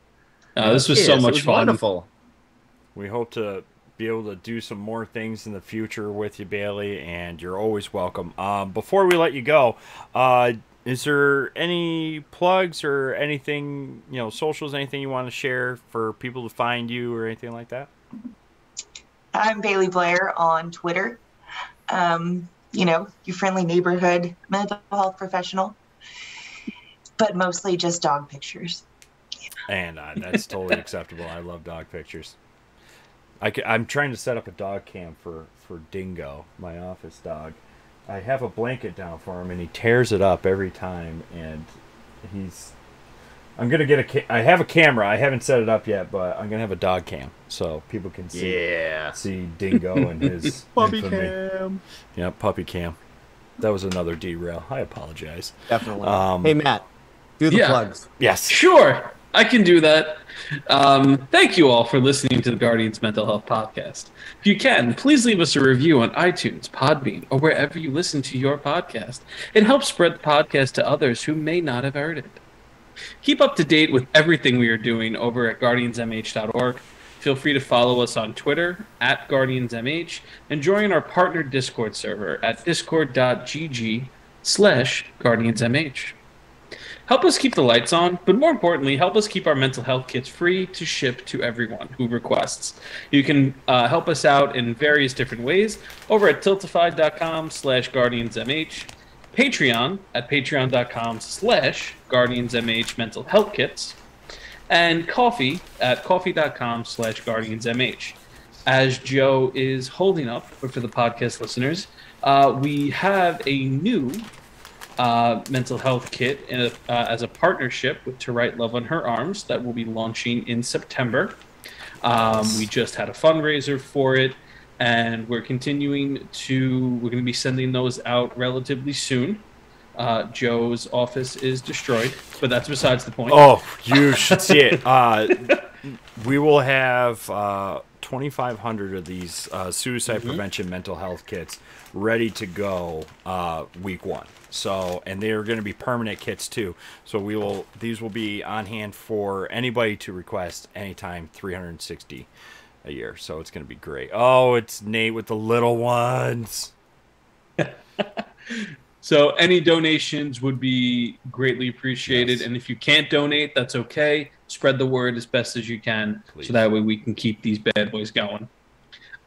[SPEAKER 4] This was so much fun.
[SPEAKER 5] Wonderful.
[SPEAKER 2] We hope to be able to do some more things in the future with you, Bailey, and you're always welcome. Before we let you go, is there any plugs or anything, socials, anything you want to share for people to find you or anything like that?
[SPEAKER 3] I'm Bailey Blair on Twitter. Your friendly neighborhood mental health professional, but mostly just dog pictures.
[SPEAKER 2] And that's totally acceptable. I love dog pictures. I'm trying to set up a dog cam for Dingo, my office dog. I have a blanket down for him, and he tears it up every time. And I'm gonna get I have a camera. I haven't set it up yet, but I'm gonna have a dog cam so people can see Dingo and his
[SPEAKER 5] puppy cam.
[SPEAKER 2] Yeah, puppy cam. That was another derail. I apologize.
[SPEAKER 1] Definitely. Hey, Matt, do the plugs.
[SPEAKER 2] Yes.
[SPEAKER 4] Sure. I can do that. Thank you all for listening to the Guardians Mental Health Podcast. If you can, please leave us a review on iTunes, Podbean, or wherever you listen to your podcast. It helps spread the podcast to others who may not have heard it. Keep up to date with everything we are doing over at guardiansmh.org. Feel free to follow us on Twitter at GuardiansMH and join our partner Discord server at discord.gg/GuardiansMH. Help us keep the lights on, but more importantly, help us keep our mental health kits free to ship to everyone who requests. You can help us out in various different ways over at tiltified.com/GuardiansMH, Patreon at patreon.com/GuardiansMH mental health kits, and Coffee at coffee.com/GuardiansMH. As Joe is holding up for the podcast listeners, we have a new mental health kit as a partnership with To Write Love on Her Arms that will be launching in September. We just had a fundraiser for it, and we're going to be sending those out relatively soon. Joe's office is destroyed, but that's besides the point.
[SPEAKER 2] Oh, you should see it. We will have 2,500 of these suicide prevention mental health kits ready to go week 1. So, and they are going to be permanent kits too. So these will be on hand for anybody to request anytime, 360 a year. So it's going to be great. Oh, it's Nate with the little ones.
[SPEAKER 4] So any donations would be greatly appreciated. Yes. And if you can't donate, that's okay. Spread the word as best as you can. Please. So that way we can keep these bad boys going.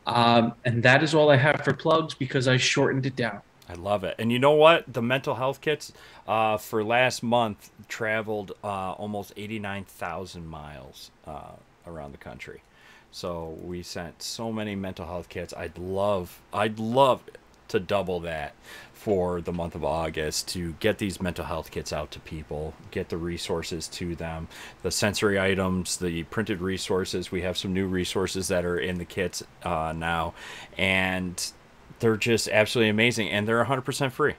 [SPEAKER 4] And that is all I have for plugs because I shortened it down.
[SPEAKER 2] I love it. And you know what? The mental health kits for last month traveled almost 89,000 miles around the country. So we sent so many mental health kits. I'd love to double that for the month of August to get these mental health kits out to people, get the resources to them, the sensory items, the printed resources. We have some new resources that are in the kits now, and they're just absolutely amazing, and they're 100% free.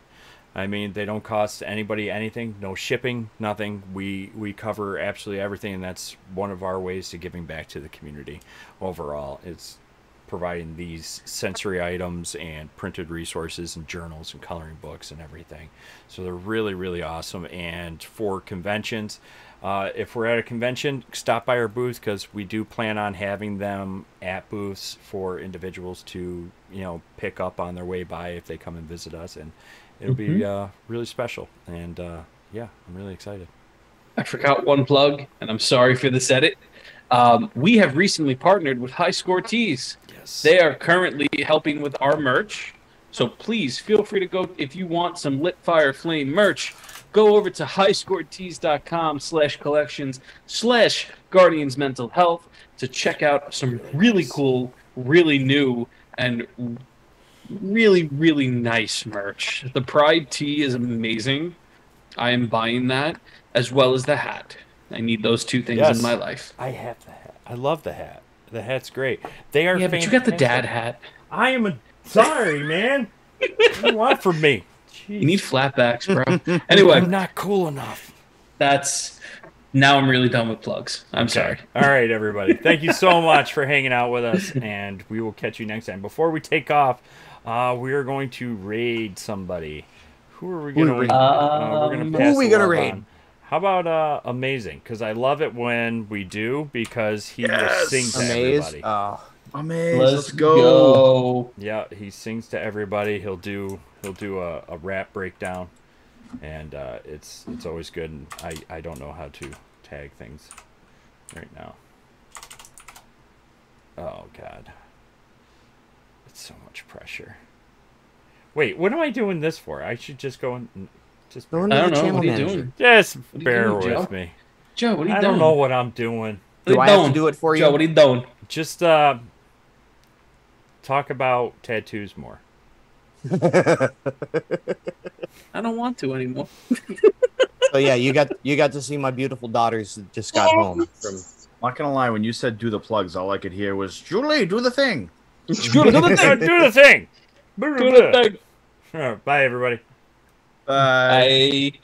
[SPEAKER 2] I mean, they don't cost anybody anything, no shipping, nothing. We cover absolutely everything, and that's one of our ways to giving back to the community overall. It's providing these sensory items and printed resources and journals and coloring books and everything. So they're really, really awesome. And for conventions, if we're at a convention, stop by our booth because we do plan on having them at booths for individuals to, pick up on their way by if they come and visit us. And it'll be really special. And I'm really excited.
[SPEAKER 4] I forgot one plug, and I'm sorry for this edit. We have recently partnered with High Score Tees. Yes. They are currently helping with our merch. So please feel free to go if you want some Lit Fire Flame merch. Go over to highscoretees.com/collections/Guardians Mental Health to check out some really cool, really new, and really, really nice merch. The Pride tee is amazing. I am buying that, as well as the hat. I need those two things in my life.
[SPEAKER 2] I have the hat. I love the hat. The hat's great. They are
[SPEAKER 4] but you got the dad hat.
[SPEAKER 2] I am sorry, man. What do you want from me? Jeez.
[SPEAKER 4] You need flatbacks, bro. Anyway.
[SPEAKER 2] I'm not cool enough.
[SPEAKER 4] Now I'm really done with plugs. I'm sorry.
[SPEAKER 2] All right, everybody. Thank you so much for hanging out with us, and we will catch you next time. Before we take off, we are going to raid somebody. Who are we going to raid?
[SPEAKER 1] Who are we going to raid?
[SPEAKER 2] How about Amazing? Because I love it when we do, because he will sing to everybody.
[SPEAKER 5] Amazing. Let's go.
[SPEAKER 2] Yeah, he sings to everybody. He'll do a rap breakdown, and it's always good. And I don't know how to tag things right now. Oh God, it's so much pressure. Wait, what am I doing this for? I should just go and just.
[SPEAKER 4] I don't know. What are you doing?
[SPEAKER 2] Just bear with me.
[SPEAKER 4] Joe, what are you doing?
[SPEAKER 2] I don't know what I'm doing.
[SPEAKER 1] Do I have to do it for you?
[SPEAKER 4] Joe, what are you doing?
[SPEAKER 2] Just talk about tattoos more.
[SPEAKER 4] I don't want to anymore.
[SPEAKER 1] So yeah, you got to see my beautiful daughters that just got home from.
[SPEAKER 5] Not gonna lie, when you said do the plugs, all I could hear was Julie, do the thing.
[SPEAKER 2] Do the thing. Do the thing. Do the thing. All right, bye, everybody.
[SPEAKER 5] Bye.
[SPEAKER 4] Bye.